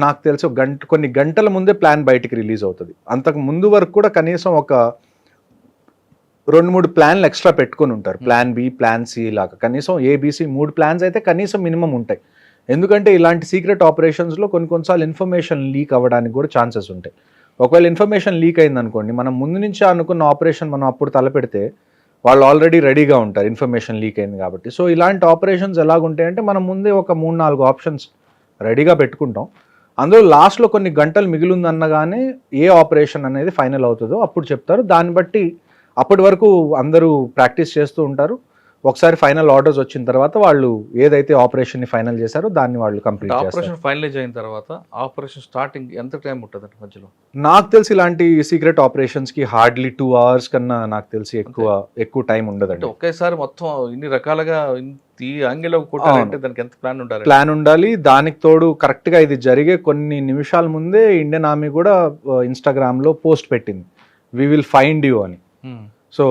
నాకు తెలిసి కొన్ని గంటల ముందే ప్లాన్ బయటికి రిలీజ్ అవుతుంది. అంతకు ముందు వరకు కూడా కనీసం ఒక 2-3 ప్లాన్లు ఎక్స్ట్రా పెట్టుకొని ఉంటారు. ప్లాన్ బి, ప్లాన్ సి లాగా కనీసం ఏబిసి 3 ప్లాన్స్ అయితే కనీసం మినిమం ఉంటాయి. ఎందుకంటే ఇలాంటి సీక్రెట్ ఆపరేషన్స్లో కొన్నిసార్లు ఇన్ఫర్మేషన్ లీక్ అవ్వడానికి కూడా ఛాన్సెస్ ఉంటాయి. ఒకవేళ ఇన్ఫర్మేషన్ లీక్ అయింది అనుకోండి, మనం ముందు నుంచే అనుకున్న ఆపరేషన్ మనం అప్పుడు తలపెడితే వాళ్ళు ఆల్రెడీ రెడీగా ఉంటారు ఇన్ఫర్మేషన్ లీక్ అయింది కాబట్టి. సో ఇలాంటి ఆపరేషన్స్ ఎలాగుంటాయంటే మనం ముందే ఒక 3-4 ఆప్షన్స్ రెడీగా పెట్టుకుంటాం. అందులో లాస్ట్లో కొన్ని గంటలు మిగిలిందన్నగానే ఏ ఆపరేషన్ అనేది ఫైనల్ అవుతుందో అప్పుడు చెప్తారు. దాన్ని బట్టి అప్పటి వరకు అందరూ ప్రాక్టీస్ చేస్తూ ఉంటారు. ఒకసారి ఫైనల్ ఆర్డర్స్ వచ్చిన తర్వాత వాళ్ళు ఏదైతే ఆపరేషన్ ని ఫైనల్ చేశారో దాన్ని వాళ్ళు కంప్లీట్ చేస్తారు. ఆపరేషన్ ఫైనలైజ్ అయిన తర్వాత ఆపరేషన్ స్టార్టింగ్ ఎంత టైం ఉంటుంది మధ్యలో? నాకు తెలిసి ఇలాంటి సీక్రెట్ ఆపరేషన్స్ కి హార్డ్లీ 2 hours కన్నా నాకు తెలిసి ఎక్కువ టైం ఉండదండి. ఒకేసారి మొత్తం ఇన్ని రకాలుగా ఈ యాంగిల్ కొట్టాలంటే దానికి ఎంత ప్లాన్ ఉండాలి. దానికి తోడు కరెక్ట్ గా ఇది జరిగే కొన్ని నిమిషాల ముందే ఇండియన్ ఆర్మీ కూడా ఇన్స్టాగ్రామ్ లో పోస్ట్ పెట్టింది, వి విల్ ఫైండ్ యూ అని. సో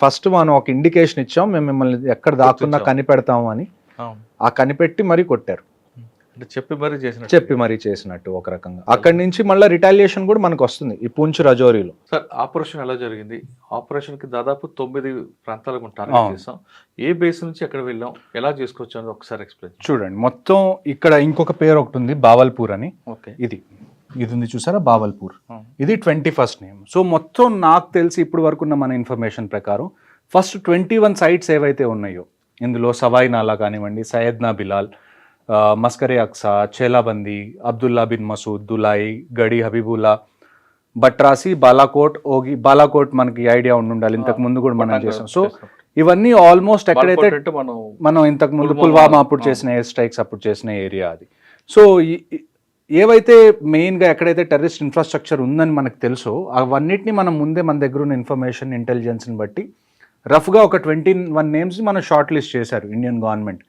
ఫస్ట్ మనం ఒక ఇండికేషన్ ఇచ్చాం, మేము మిమ్మల్ని ఎక్కడ దాక్కున్నా కనిపెడతాము అని. ఆ కనిపెట్టి మరీ కొట్టారు, చెప్పి మరీ చేసినట్టు ఒక రకంగా. అక్కడి నుంచి మళ్ళీ రిటాలియేషన్ కూడా మనకు వస్తుంది ఈ పూంచ్ రజౌరీలో. సార్ ఆపరేషన్ ఎలా జరిగింది? ఆపరేషన్ కి దాదాపు 9 ప్రాంతాలకు టార్గెట్ చేసాం. ఏ బేస్ నుంచి ఎక్కడ వెళ్ళాం, ఎలా చేసుకోవచ్చు అని ఒకసారి ఎక్స్ప్లెయిన్ చూడండి. మొత్తం ఇక్కడ ఇంకొక పేరు ఒకటి ఉంది, బావల్పూర్ అని. ఓకే, ఇది ఉంది చూసారా, బావల్పూర్. ఇది 21st నేమ్. సో మొత్తం నాకు తెలిసి ఇప్పుడు వరకు ఉన్న మన ఇన్ఫర్మేషన్ ప్రకారం ఫస్ట్ 21 సైట్స్ ఏవైతే ఉన్నాయో ఇందులో సవాయి నాలా కానివ్వండి, సయ్యద్నా బిలాల్, మస్కరే అక్సా, చేలాబందీ, అబ్దుల్లా బిన్ మసూద్, దులాయి, గడి హబీబుల్లా, బట్రాసి, బాలాకోట్ మనకి ఐడియా ఉండాలి, ఇంతకు ముందు కూడా మనం చేసాం. సో ఇవన్నీ ఆల్మోస్ట్ ఎక్కడైతే మనం ఇంతకు ముందు పుల్వామా అప్పుడు చేసిన ఎయిర్ స్ట్రైక్స్ అప్పుడు చేసిన ఏరియా అది. సో ఏవైతే మెయిన్గా ఎక్కడైతే టెర్రరిస్ట్ ఇన్ఫ్రాస్ట్రక్చర్ ఉందని మనకు తెలుసో అవన్నిటిని మనం ముందే మన దగ్గర ఉన్న ఇన్ఫర్మేషన్ ఇంటెలిజెన్స్ని బట్టి రఫ్గా ఒక 21 నేమ్స్ మనం షార్ట్ లిస్ట్ చేశారు ఇండియన్ గవర్నమెంట్.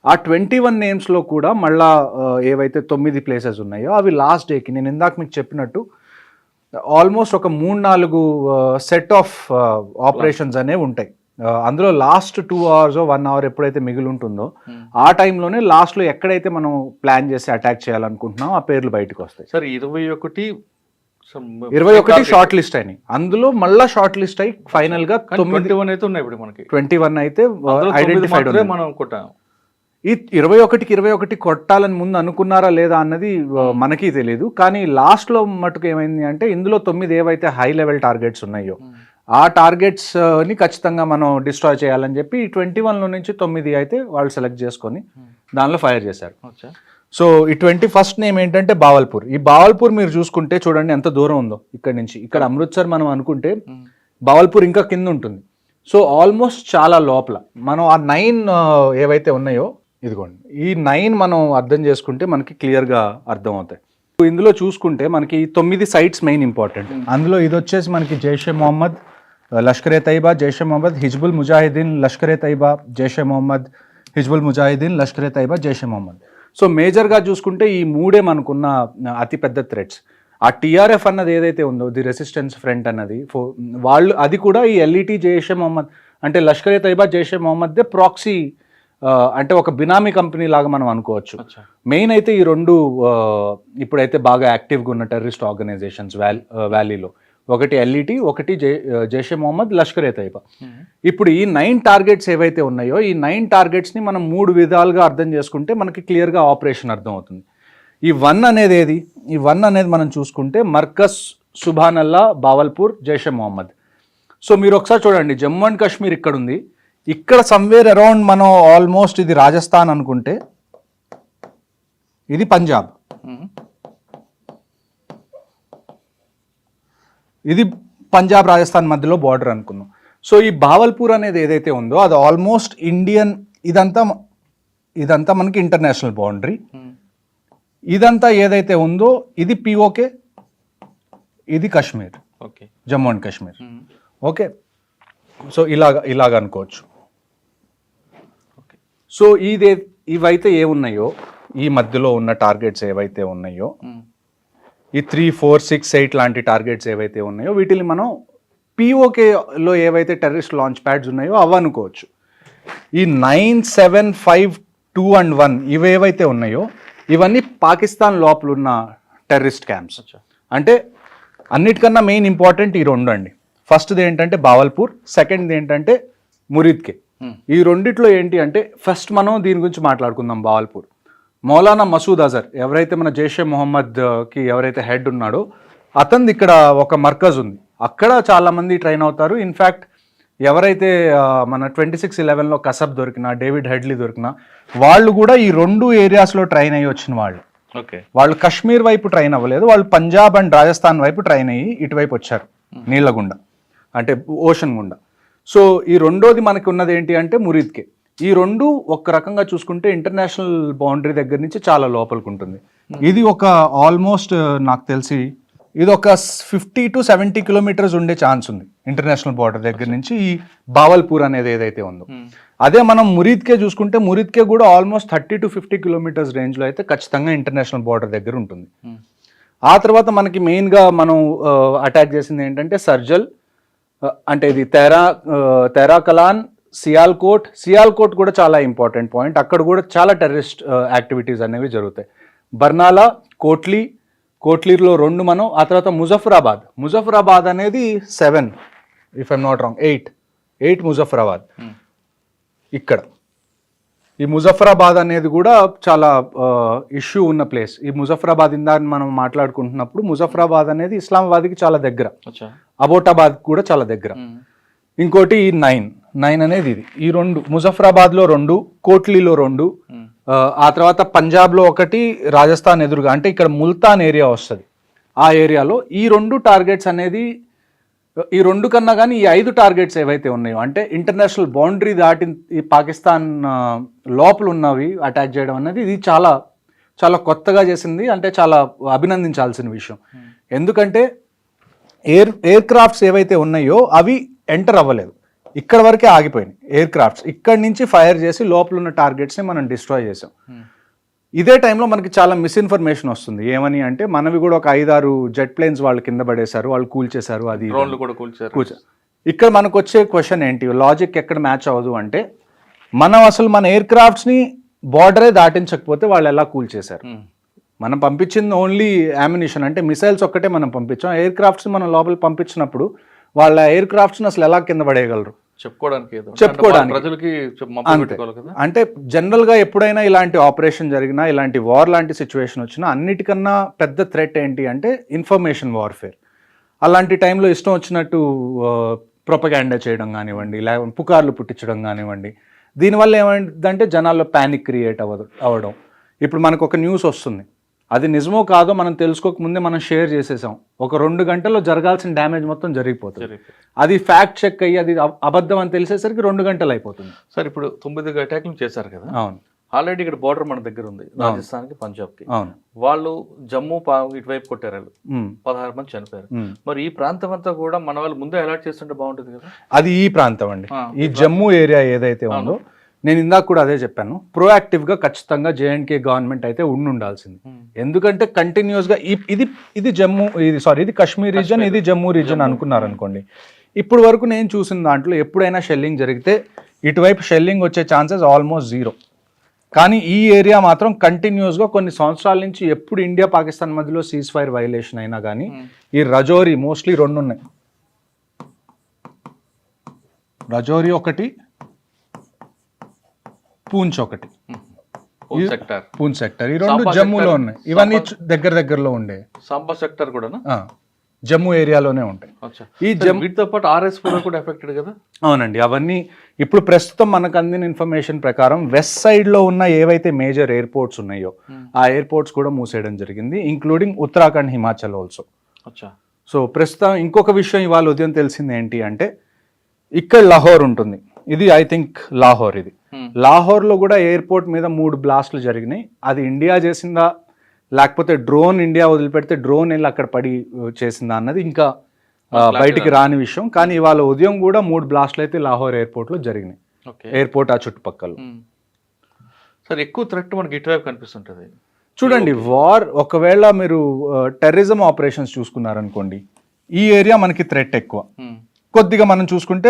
ఆ 21 నేమ్స్లో కూడా మళ్ళా ఏవైతే 9 ప్లేసెస్ ఉన్నాయో అవి లాస్ట్ డేకి నేను ఇందాక మీకు చెప్పినట్టు ఆల్మోస్ట్ ఒక 3-4 సెట్ ఆఫ్ ఆపరేషన్స్ అనేవి ఉంటాయి. అందులో లాస్ట్ 2 hours 1 hour ఎప్పుడైతే మిగిలి ఉంటుందో ఆ టైంలోనే లాస్ట్లో ఎక్కడైతే మనం ప్లాన్ చేసి అటాక్ చేయాలనుకుంటున్నాం ఆ పేర్లు బయటకు వస్తాయి. సార్ 21 షార్ట్ లిస్ట్ అయినాయి. అందులో మళ్ళీ షార్ట్ లిస్ట్ అయ్యి ఫైనల్ గా 21 అయితే ఉన్నాయి. ఇప్పుడు మనకి 21 అయితే ఐడెంటిఫైడ్ మనం కొట్టాం. ఈ 21 కొట్టాలని ముందు అనుకున్నారా లేదా అన్నది మనకి తెలియదు. కానీ లాస్ట్లో మటుకు ఏమైంది అంటే ఇందులో 9 ఏవైతే హై లెవెల్ టార్గెట్స్ ఉన్నాయో ఆ టార్గెట్స్ని ఖచ్చితంగా మనం డిస్ట్రాయ్ చేయాలని చెప్పి 21లో నుంచి 9 అయితే వాళ్ళు సెలెక్ట్ చేసుకొని దానిలో ఫైర్ చేశారు. సో ఈ 21st నేమ్ ఏంటంటే బావల్పూర్. ఈ బావల్పూర్ మీరు చూసుకుంటే చూడండి ఎంత దూరం ఉందో ఇక్కడ నుంచి. ఇక్కడ అమృత్సర్ మనం అనుకుంటే బావల్పూర్ ఇంకా కింద ఉంటుంది. సో ఆల్మోస్ట్ చాలా లోపల మనం ఆ 9 ఏవైతే ఉన్నాయో ఇదిగోండి ఈ 9 మనం అర్థం చేసుకుంటే మనకి క్లియర్గా అర్థం అవుతాయి. ఇందులో చూసుకుంటే మనకి 9 సైట్స్ మెయిన్ ఇంపార్టెంట్. అందులో ఇది వచ్చేసి మనకి జైషే మొహమ్మద్, లష్కరే తైబా, జైషే మొహమ్మద్, హిజ్బుల్ ముజాహిదీన్, లష్కరే తైబా, జైషే మొహమ్మద్, హిజ్బుల్ ముజాహిదీన్, లష్కరే తైబా, జైషే మొహమ్మద్. సో మేజర్గా చూసుకుంటే ఈ 3 మనకున్న అతిపెద్ద థ్రెట్స్. ఆ టీఆర్ఎఫ్ అన్నది ఏదైతే ఉందో ది రెసిస్టెన్స్ ఫ్రంట్ అన్నది వాళ్ళు అది కూడా ఈ ఎల్ఈటీ జైషే మొహమ్మద్ అంటే లష్కరే తైబా జైషే మొహమ్మద్దే ప్రాక్సీ అంటే ఒక బినామీ కంపెనీ లాగా మనం అనుకోవచ్చు. అచ్చా. మెయిన్ అయితే ఈ రెండు ఇప్పుడైతే బాగా యాక్టివ్గా ఉన్న టెర్రరిస్ట్ ఆర్గనైజేషన్స్ వ్యాలీలో, ఒకటి ఎల్ఈటి, ఒకటి జైషే మొహమ్మద్, లష్కర్ ఏ తైబా. ఇప్పుడు ఈ 9 టార్గెట్స్ ఏవైతే ఉన్నాయో ఈ 9 టార్గెట్స్ని మనం 3 విధాలుగా అర్థం చేసుకుంటే మనకి క్లియర్గా ఆపరేషన్ అర్థం అవుతుంది. ఈ 1 అనేది ఏది? ఈ 1 అనేది మనం చూసుకుంటే మర్కజ్ సుభానల్లా, బావల్పూర్, జైషే మొహమ్మద్. సో మీరు ఒకసారి చూడండి, జమ్మూ అండ్ కాశ్మీర్ ఇక్కడ ఉంది, ఇక్కడ సమ్వేర్ అరౌండ్ మనం ఆల్మోస్ట్ ఇది రాజస్థాన్ అనుకుంటే ఇది పంజాబ్, ఇది పంజాబ్ రాజస్థాన్ మధ్యలో బార్డర్ అనుకున్నాం. సో ఈ బావల్పూర్ అనేది ఏదైతే ఉందో అది ఆల్మోస్ట్ ఇండియన్, ఇదంతా మనకి ఇంటర్నేషనల్ బౌండరీ. ఇదంతా ఏదైతే ఉందో ఇది పిఓకే, ఇది Kashmir, okay, Jammu and Kashmir. Okay, so ఇలాగ అనుకోవచ్చు. సో ఇవైతే ఏమున్నాయో ఈ మధ్యలో ఉన్న టార్గెట్స్ ఏవైతే ఉన్నాయో ఈ 3, 4, 6, 8 లాంటి టార్గెట్స్ ఏవైతే ఉన్నాయో వీటిని మనం పిఓకేలో ఏవైతే టెర్రరిస్ట్ లాంచ్ ప్యాడ్స్ ఉన్నాయో అవి అనుకోవచ్చు. ఈ 9, 7, 5, 2 and 1 ఇవేవైతే ఉన్నాయో ఇవన్నీ పాకిస్తాన్ లోపల ఉన్న టెర్రరిస్ట్ క్యాంప్స్. అంటే అన్నిటికన్నా మెయిన్ ఇంపార్టెంట్ ఈ 2 అండి. ఫస్ట్ది ఏంటంటే బావల్పూర్, సెకండ్ది ఏంటంటే మురిద్కే. ఈ రెండిట్లో ఏంటి అంటే ఫస్ట్ మనం దీని గురించి మాట్లాడుకుందాం. బావల్పూర్ మౌలానా మసూద్ అజర్ ఎవరైతే మన జైషే మొహమ్మద్కి ఎవరైతే హెడ్ ఉన్నాడో అతనిది ఇక్కడ ఒక మర్కజ్ ఉంది, అక్కడ చాలామంది ట్రైన్ అవుతారు. ఇన్ఫ్యాక్ట్ ఎవరైతే మన 26/11లో కసబ్ దొరికినా, డేవిడ్ హెడ్లీ దొరికినా వాళ్ళు కూడా ఈ 2 ఏరియాస్లో ట్రైన్ అయ్యి వచ్చిన వాళ్ళు. ఓకే, వాళ్ళు కశ్మీర్ వైపు ట్రైన్ అవ్వలేదు, వాళ్ళు పంజాబ్ అండ్ రాజస్థాన్ వైపు ట్రైన్ అయ్యి ఇటువైపు వచ్చారు, నీళ్ళ గుండా అంటే ఓషన్ గుండా. సో ఈ రెండోది మనకి ఉన్నది ఏంటి అంటే మురిద్కే. ఈ 2 ఒక రకంగా చూసుకుంటే ఇంటర్నేషనల్ బౌండరీ దగ్గర నుంచి చాలా లోపలికి ఉంటుంది. ఇది ఒక ఆల్మోస్ట్ నాకు తెలిసి ఇది ఒక 50 to 70 కిలోమీటర్స్ ఉండే ఛాన్స్ ఉంది ఇంటర్నేషనల్ బార్డర్ దగ్గర నుంచి ఈ బావల్పూర్ అనేది ఏదైతే ఉందో. అదే మనం మురిద్కే చూసుకుంటే మురిద్కే కూడా ఆల్మోస్ట్ 30 to 50 కిలోమీటర్స్ రేంజ్లో అయితే ఖచ్చితంగా ఇంటర్నేషనల్ బార్డర్ దగ్గర ఉంటుంది. ఆ తర్వాత మనకి మెయిన్గా మనం అటాక్ చేసింది ఏంటంటే సర్జల్, అంటే ఇది తెరాకలాన్, సియాల్కోట్ కూడా చాలా ఇంపార్టెంట్ పాయింట్. అక్కడ కూడా చాలా టెర్రరిస్ట్ యాక్టివిటీస్ అనేవి జరుగుతాయి. బర్నాలా, కోట్లీలో 2 మనం. ఆ తర్వాత ముజఫరాబాద్ అనేది 7 if I'm not wrong 8 Muzaffarabad. ఇక్కడ ఈ ముజఫరాబాద్ అనేది కూడా చాలా ఇష్యూ ఉన్న ప్లేస్. ఈ ముజఫరాబాద్ ఇందాక మనం మాట్లాడుకుంటున్నప్పుడు ముజఫరాబాద్ అనేది ఇస్లామాబాద్కి చాలా దగ్గర, అబోటాబాద్ కూడా చాలా దగ్గర. ఇంకోటి 9 అనేది ఇది. ఈ 2 ముజఫరాబాద్లో 2, కోట్లీలో 2, ఆ తర్వాత పంజాబ్లో 1, రాజస్థాన్ ఎదురుగా అంటే ఇక్కడ ముల్తాన్ ఏరియా వస్తుంది, ఆ ఏరియాలో ఈ 2 టార్గెట్స్ అనేది ఈ 2 కన్నా కానీ ఈ 5 టార్గెట్స్ ఏవైతే ఉన్నాయో అంటే ఇంటర్నేషనల్ బౌండరీ దాటి ఈ పాకిస్తాన్ లోపల ఉన్నవి అటాక్ చేయడం అనేది ఇది చాలా చాలా కొత్తగా చేసింది, అంటే చాలా అభినందించాల్సిన విషయం. ఎందుకంటే ఎయిర్ క్రాఫ్ట్స్ ఏవైతే ఉన్నాయో అవి ఎంటర్ అవ్వలేదు, ఇక్కడ వరకే ఆగిపోయినాయి ఎయిర్ క్రాఫ్ట్స్. ఇక్కడి నుంచి ఫైర్ చేసి లోపల ఉన్న టార్గెట్స్ని మనం డిస్ట్రాయ్ చేసాం. ఇదే టైంలో మనకి చాలా మిస్ఇన్ఫర్మేషన్ వస్తుంది. ఏమని అంటే మనవి కూడా ఒక 5-6 జెట్ ప్లేన్స్ వాళ్ళు కింద పడేశారు, వాళ్ళు కూల్చేశారు, అది ఇక్కడ మనకు వచ్చే క్వశ్చన్ ఏంటి, లాజిక్ ఎక్కడ మ్యాచ్ అవ్వదు అంటే మనం అసలు మన ఎయిర్ క్రాఫ్ట్స్ని బార్డరే దాటించకపోతే వాళ్ళు ఎలా కూల్చేశారు. మనం పంపించింది ఓన్లీ అమ్యునిషన్ అంటే మిసైల్స్ ఒక్కటే మనం పంపించాం. ఎయిర్ క్రాఫ్ట్స్ మనం లోపల పంపించినప్పుడు వాళ్ళ ఎయిర్ క్రాఫ్ట్స్ని అసలు ఎలా కింద పడేయగలరు చెప్పుకోవడానికి. అంటే జనరల్గా ఎప్పుడైనా ఇలాంటి ఆపరేషన్ జరిగినా, ఇలాంటి వార్ లాంటి సిచ్యువేషన్ వచ్చినా అన్నిటికన్నా పెద్ద థ్రెట్ ఏంటి అంటే ఇన్ఫర్మేషన్ వార్ఫేర్. అలాంటి టైంలో ఇష్టం వచ్చినట్టు ప్రొపగాండా చేయడం కానివ్వండి, లేకపోతే పుకార్లు పుట్టించడం కానివ్వండి, దీనివల్ల ఏమైందంటే జనాల్లో ప్యానిక్ క్రియేట్ అవ్వడం. ఇప్పుడు మనకు ఒక న్యూస్ వస్తుంది, అది నిజమో కాదో మనం తెలుసుకోకముందే మనం షేర్ చేసేసాం, ఒక 2 గంటల్లో జరగాల్సిన డ్యామేజ్ మొత్తం జరిగిపోతుంది. అది ఫ్యాక్ట్ చెక్ అయ్యి అది అబద్ధం అని తెలిసేసరికి 2 గంటలు అయిపోతుంది. సార్ ఇప్పుడు 9 అటాక్లు చేశారు కదా. అవును, ఆల్రెడీ ఇక్కడ బార్డర్ మన దగ్గర ఉంది, రాజస్థాన్కి పంజాబ్కి. అవును, వాళ్ళు జమ్మూ ఇటువైపు కొట్టారు, 16 మంది చనిపోయారు. మరి ఈ ప్రాంతం అంతా కూడా మన వాళ్ళు ముందే అలర్ట్ చేస్తుంటే బాగుంటుంది కదా. అది ఈ ప్రాంతం అండి, ఈ జమ్మూ ఏరియా ఏదైతే ఉందో నేను ఇందాక కూడా అదే చెప్పాను, ప్రోయాక్టివ్గా ఖచ్చితంగా జేఎండ్కే గవర్నమెంట్ అయితే ఉండాల్సింది. ఎందుకంటే కంటిన్యూస్గా ఇది జమ్మూ, ఇది కాశ్మీర్ రీజన్, ఇది జమ్మూ రీజన్ అనుకున్నారు అనుకోండి. ఇప్పుడు వరకు నేను చూసిన దాంట్లో ఎప్పుడైనా షెల్లింగ్ జరిగితే ఇటువైపు షెల్లింగ్ వచ్చే ఛాన్సెస్ ఆల్మోస్ట్ జీరో. కానీ ఈ ఏరియా మాత్రం కంటిన్యూస్గా కొన్ని సంవత్సరాల నుంచి ఎప్పుడు ఇండియా పాకిస్తాన్ మధ్యలో సీజ్ ఫైర్ వైలేషన్ అయినా కానీ ఈ రజౌరి మోస్ట్లీ 2 ఉన్నాయి. రజౌరి ఒకటి, పూంచ్ ఒకటి, పూంచ్ సెక్టర్, ఈ 2 జమ్మూలో ఉన్నాయి. ఇవన్నీ దగ్గరలో ఉండే. సాంబా సెక్టర్ కూడా జమ్మూ ఏరియాలోనే ఉంటాయి. ఈ వీటితో పాటు RS4 కూడా ఎఫెక్టెడ్ కదా? అవునండి. అవన్నీ ఇప్పుడు ప్రస్తుతం మనకు అందిన ఇన్ఫర్మేషన్ ప్రకారం వెస్ట్ సైడ్ లో ఉన్న ఏవైతే మేజర్ ఎయిర్పోర్ట్స్ ఉన్నాయో ఆ ఎయిర్పోర్ట్స్ కూడా మూసేయడం జరిగింది, including Uttarakhand, Himachal also. So ప్రస్తుతం ఇంకొక విషయం ఇవాళ ఉదయం తెలిసింది ఏంటి అంటే, ఇక్కడ లాహోర్ ఉంటుంది, ఇది ఐ థింక్ లాహోర్, ఇది లాహోర్లో కూడా ఎయిర్పోర్ట్ మీద 3 బ్లాస్ట్లు జరిగినాయి. అది ఇండియా చేసిందా లేకపోతే డ్రోన్ ఇండియా వదిలిపెడితే డ్రోన్ వెళ్ళి అక్కడ పడి చేసిందా అన్నది ఇంకా బయటికి రాని విషయం. కానీ ఇవాళ ఉదయం కూడా 3 బ్లాస్ట్లు అయితే లాహోర్ ఎయిర్పోర్ట్లో జరిగినాయి, ఎయిర్పోర్ట్ ఆ చుట్టుపక్కల. సార్ ఎక్కువ థ్రెట్ మనకి ఇటువైపు కనిపిస్తుంటుంది. చూడండి, వార్ ఒకవేళ మీరు టెర్రరిజం ఆపరేషన్స్ చూసుకున్నారనుకోండి, ఈ ఏరియా మనకి థ్రెట్ ఎక్కువ. కొద్దిగా మనం చూసుకుంటే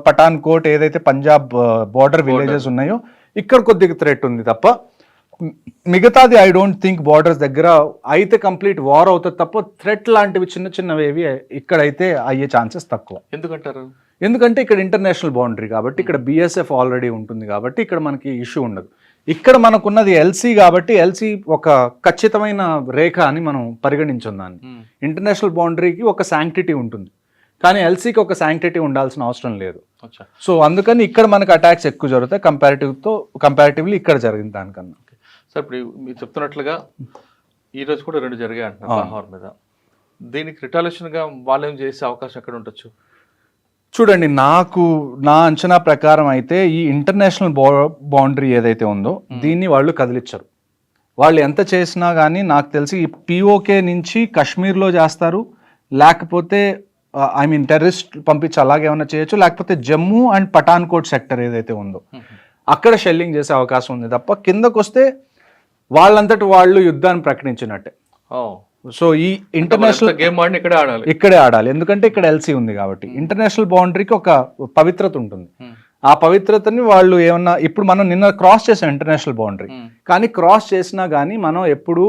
పఠాన్ కోట్ ఏదైతే పంజాబ్ బార్డర్ విలేజెస్ ఉన్నాయో ఇక్కడ కొద్దిగా థ్రెట్ ఉంది తప్ప మిగతాది ఐ డోంట్ థింక్ బార్డర్స్ దగ్గర అయితే కంప్లీట్ వార్ అవుతుంది తప్ప థ్రెట్ లాంటివి చిన్నవేవి ఇక్కడైతే అయ్యే ఛాన్సెస్ తక్కువ. ఎందుకంటారు? ఎందుకంటే ఇక్కడ ఇంటర్నేషనల్ బౌండరీ కాబట్టి, ఇక్కడ BSF ఆల్రెడీ ఉంటుంది కాబట్టి ఇక్కడ మనకి ఇష్యూ ఉండదు. ఇక్కడ మనకున్నది LC కాబట్టి LC ఒక ఖచ్చితమైన రేఖ అని మనం పరిగణించాం దాన్ని. ఇంటర్నేషనల్ బౌండరీకి ఒక శాంక్టిటీ ఉంటుంది, కానీ LCకి ఒక శాంక్టిటీ ఉండాల్సిన అవసరం లేదు. సో అందుకని ఇక్కడ మనకు అటాక్స్ ఎక్కువ జరుగుతాయి కంపారిటివ్లీ ఇక్కడ జరిగింది దానికన్నా. సార్ ఇప్పుడు మీరు చెప్తున్నట్లుగా ఈరోజు కూడా 2 జరిగాయి అంటున్నారు లాహోర్ మీద. దీనికి రిటాలియేషన్గా వాళ్ళు ఏం చేసే అవకాశం ఎక్కడ ఉండొచ్చు? చూడండి, నా అంచనా ప్రకారం అయితే ఈ ఇంటర్నేషనల్ బౌండరీ ఏదైతే ఉందో దీన్ని వాళ్ళు కదిలించరు. వాళ్ళు ఎంత చేసినా కానీ నాకు తెలిసి ఈ POK నుంచి కాశ్మీర్లో చేస్తారు, లేకపోతే టెర్రరిస్ట్ పంపించి అలాగే ఏమైనా చేయొచ్చు, లేకపోతే Jammu and Pathankot sector ఏదైతే ఉందో అక్కడ షెల్లింగ్ చేసే అవకాశం ఉంది తప్ప కిందకు వస్తే వాళ్ళంతటి వాళ్ళు యుద్ధాన్ని ప్రకటించినట్టే. సో ఈ ఇంటర్నేషనల్ గేమ్ ఇక్కడే ఆడాలి, ఎందుకంటే ఇక్కడ LC ఉంది కాబట్టి. ఇంటర్నేషనల్ బౌండరీకి ఒక పవిత్రత ఉంటుంది, ఆ పవిత్రతని వాళ్ళు ఏమన్నా, ఇప్పుడు మనం నిన్న క్రాస్ చేసాం ఇంటర్నేషనల్ బౌండరీ, కానీ క్రాస్ చేసినా కానీ మనం ఎప్పుడు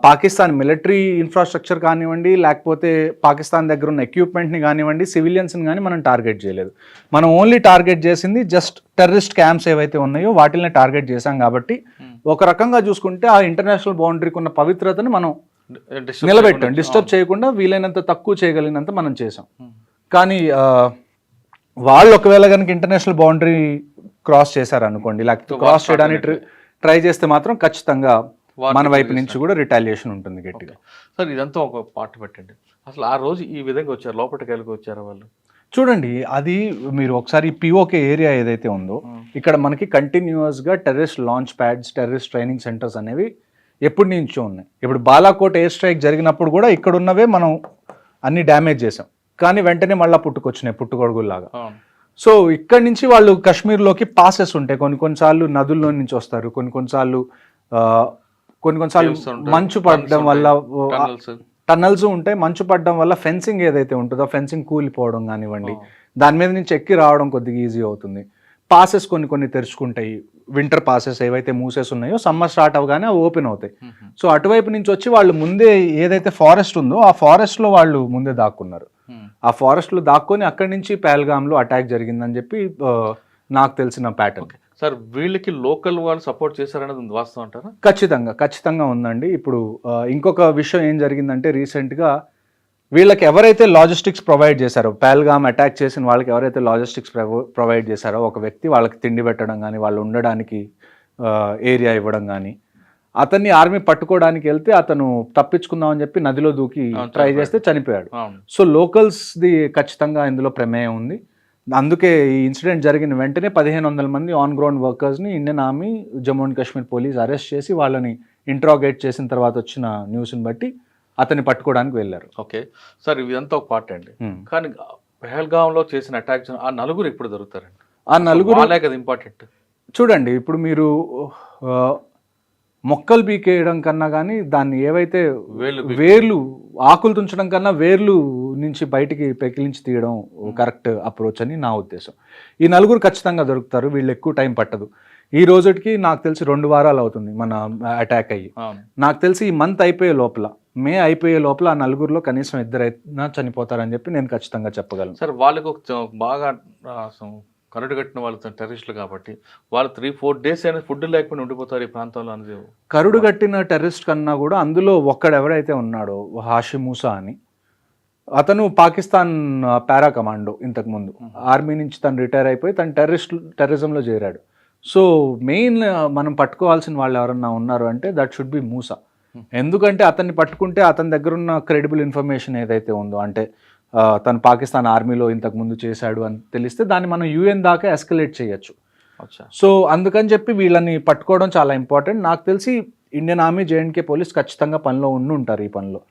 పాకిస్తాన్ మిలిటరీ ఇన్ఫ్రాస్ట్రక్చర్ కానివ్వండి, లేకపోతే పాకిస్తాన్ దగ్గర ఉన్న ఎక్విప్మెంట్ని కానివ్వండి, సివిలియన్స్ని కానీ మనం టార్గెట్ చేయలేదు. మనం ఓన్లీ టార్గెట్ చేసింది జస్ట్ టెర్రరిస్ట్ క్యాంప్స్ ఏవైతే ఉన్నాయో వాటిని టార్గెట్ చేశాం. కాబట్టి ఒక రకంగా చూసుకుంటే ఆ ఇంటర్నేషనల్ బౌండరీకి ఉన్న పవిత్రతని మనం నిలబెట్టాం, డిస్టర్బ్ చేయకుండా వీలైనంత తక్కువ చేయగలిగినంత మనం చేసాం. కానీ వాళ్ళు ఒకవేళ కనుక ఇంటర్నేషనల్ బౌండరీ క్రాస్ చేశారనుకోండి, లేకపోతే క్రాస్ చేయడానికి ట్రై చేస్తే మాత్రం ఖచ్చితంగా మన వైపు నుంచి కూడా రిటాలియేషన్ ఉంటుంది గట్టిగా. సార్ ఇదంతా ఒక పార్ట్ పెట్టండి, అసలు ఆ రోజు ఈ విధంగా వచ్చారు, లోపలికి వెళ్ళి వచ్చారు వాళ్ళు? చూడండి, అది మీరు ఒకసారి POK ఏరియా ఏదైతే ఉందో ఇక్కడ మనకి కంటిన్యూస్గా terrorist launch pods, terrorist training centres అనేవి ఎప్పటి నుంచో ఉన్నాయి. ఇప్పుడు బాలాకోట్ ఎయిర్ స్ట్రైక్ జరిగినప్పుడు కూడా ఇక్కడ ఉన్నవే మనం అన్ని డ్యామేజ్ చేసాం, కానీ వెంటనే మళ్ళీ పుట్టుకొచ్చినాయి పుట్టుకొడుగుల్లాగా. సో ఇక్కడి నుంచి వాళ్ళు కాశ్మీర్లోకి పాసెస్ ఉంటాయి, కొన్నిసార్లు నదుల్లో నుంచి వస్తారు, కొన్నిసార్లు మంచు పడడం వల్ల టన్నల్స్ ఉంటాయి, మంచు పడడం వల్ల ఫెన్సింగ్ ఏదైతే ఉంటుందో ఫెన్సింగ్ కూలిపోవడం కానివ్వండి, దాని మీద నుంచి ఎక్కి రావడం కొద్దిగా ఈజీ అవుతుంది. పాసెస్ కొన్ని తెరుచుకుంటాయి, వింటర్ పాసెస్ ఏవైతే మూసెస్ ఉన్నాయో సమ్మర్ స్టార్ట్ అవగానే అవి ఓపెన్ అవుతాయి. సో అటువైపు నుంచి వచ్చి వాళ్ళు ముందే ఏదైతే ఫారెస్ట్ ఉందో ఆ ఫారెస్ట్లో వాళ్ళు ముందే దాక్కున్నారు, ఆ ఫారెస్ట్లో దాక్కొని అక్కడి నుంచి పహల్గామ్లో అటాక్ జరిగిందని చెప్పి నాకు తెలిసిన ప్యాటర్న్. సార్ వీళ్ళకి లోకల్ వాళ్ళు సపోర్ట్ చేశారనేది వాస్తవం అంటారా? ఖచ్చితంగా ఉందండి. ఇప్పుడు ఇంకొక విషయం ఏం జరిగిందంటే, రీసెంట్గా వీళ్ళకి ఎవరైతే లాజిస్టిక్స్ ప్రొవైడ్ చేశారో, పహల్గామ్ అటాక్ చేసిన వాళ్ళకి ఎవరైతే లాజిస్టిక్స్ ప్రొవైడ్ చేశారో ఒక వ్యక్తి, వాళ్ళకి తిండి పెట్టడం కానీ, వాళ్ళు ఉండడానికి ఏరియా ఇవ్వడం కానీ, అతన్ని ఆర్మీ పట్టుకోవడానికి వెళ్తే అతను తప్పించుకుందామని చెప్పి నదిలో దూకి ట్రై చేస్తే చనిపోయాడు. సో లోకల్స్ది ఖచ్చితంగా ఇందులో ప్రమేయం ఉంది. అందుకే ఈ ఇన్సిడెంట్ జరిగిన వెంటనే 1500 మంది ఆన్ గ్రౌండ్ వర్కర్స్ని Indian army, Jammu and Kashmir police arrest చేసి వాళ్ళని ఇంట్రాగేట్ చేసిన తర్వాత వచ్చిన న్యూస్ని బట్టి అతన్ని పట్టుకోవడానికి వెళ్ళారు. ఓకే సార్, ఇదంతా ఒక పార్ట్ అండి. కానీ పహల్గామ్లో చేసిన అటాక్ ఆ నలుగురు ఇప్పుడు దొరుకుతారండి? ఆ నలుగురు కదా ఇంపార్టెంట్. చూడండి, ఇప్పుడు మీరు మొక్కలు పీకేయడం కన్నా కానీ దాన్ని ఏవైతే వేళ్ళు వేర్లు ఆకులు తుంచడం కన్నా వేర్లు నుంచి బయటికి పెకిలించి తీయడం కరెక్ట్ అప్రోచ్ అని నా ఉద్దేశం. ఈ నలుగురు ఖచ్చితంగా దొరుకుతారు, వీళ్ళు ఎక్కువ టైం పట్టదు. ఈ రోజుకి నాకు తెలిసి 2 వారాలు అవుతుంది మన అటాక్ అయ్యి. నాకు తెలిసి ఈ మంత్ అయిపోయే లోపల, మే అయిపోయే లోపల ఆ నలుగురిలో కనీసం 2 అయినా చనిపోతారని చెప్పి నేను ఖచ్చితంగా చెప్పగలను. సార్ వాళ్ళకి ఒక బాగా కరడు కట్టిన వాళ్ళు టెర్రరిస్టులు కాబట్టి వాళ్ళు 3-4 days అయినా ఫుడ్ లేకపోయినా ఉండిపోతారు ఈ ప్రాంతంలో అనేది. కరుడు కట్టిన టెర్రరిస్ట్ కన్నా కూడా అందులో ఒక్కడెవరైతే ఉన్నాడో హాషిమ్ మూసా అని, అతను పాకిస్తాన్ పారా కమాండో, ఇంతకుముందు ఆర్మీ నుంచి తను రిటైర్ అయిపోయి తను టెర్రరిజంలో చేరాడు. సో మెయిన్ మనం పట్టుకోవాల్సిన వాళ్ళు ఎవరన్నా ఉన్నారు అంటే దట్ షుడ్ బి మూసా. ఎందుకంటే అతన్ని పట్టుకుంటే అతని దగ్గర ఉన్న క్రెడిబుల్ ఇన్ఫర్మేషన్ ఏదైతే ఉందో, అంటే తను పాకిస్తాన్ ఆర్మీలో ఇంతకుముందు చేశాడు అని తెలిస్తే దాన్ని మనం UN దాకా ఎస్కలేట్ చేయొచ్చు. సో అందుకని చెప్పి వీళ్ళని పట్టుకోవడం చాలా ఇంపార్టెంట్. నాకు తెలిసి ఇండియన్ ఆర్మీ, JNK పోలీస్ ఖచ్చితంగా పనిలో ఉంటారు ఈ పనిలో.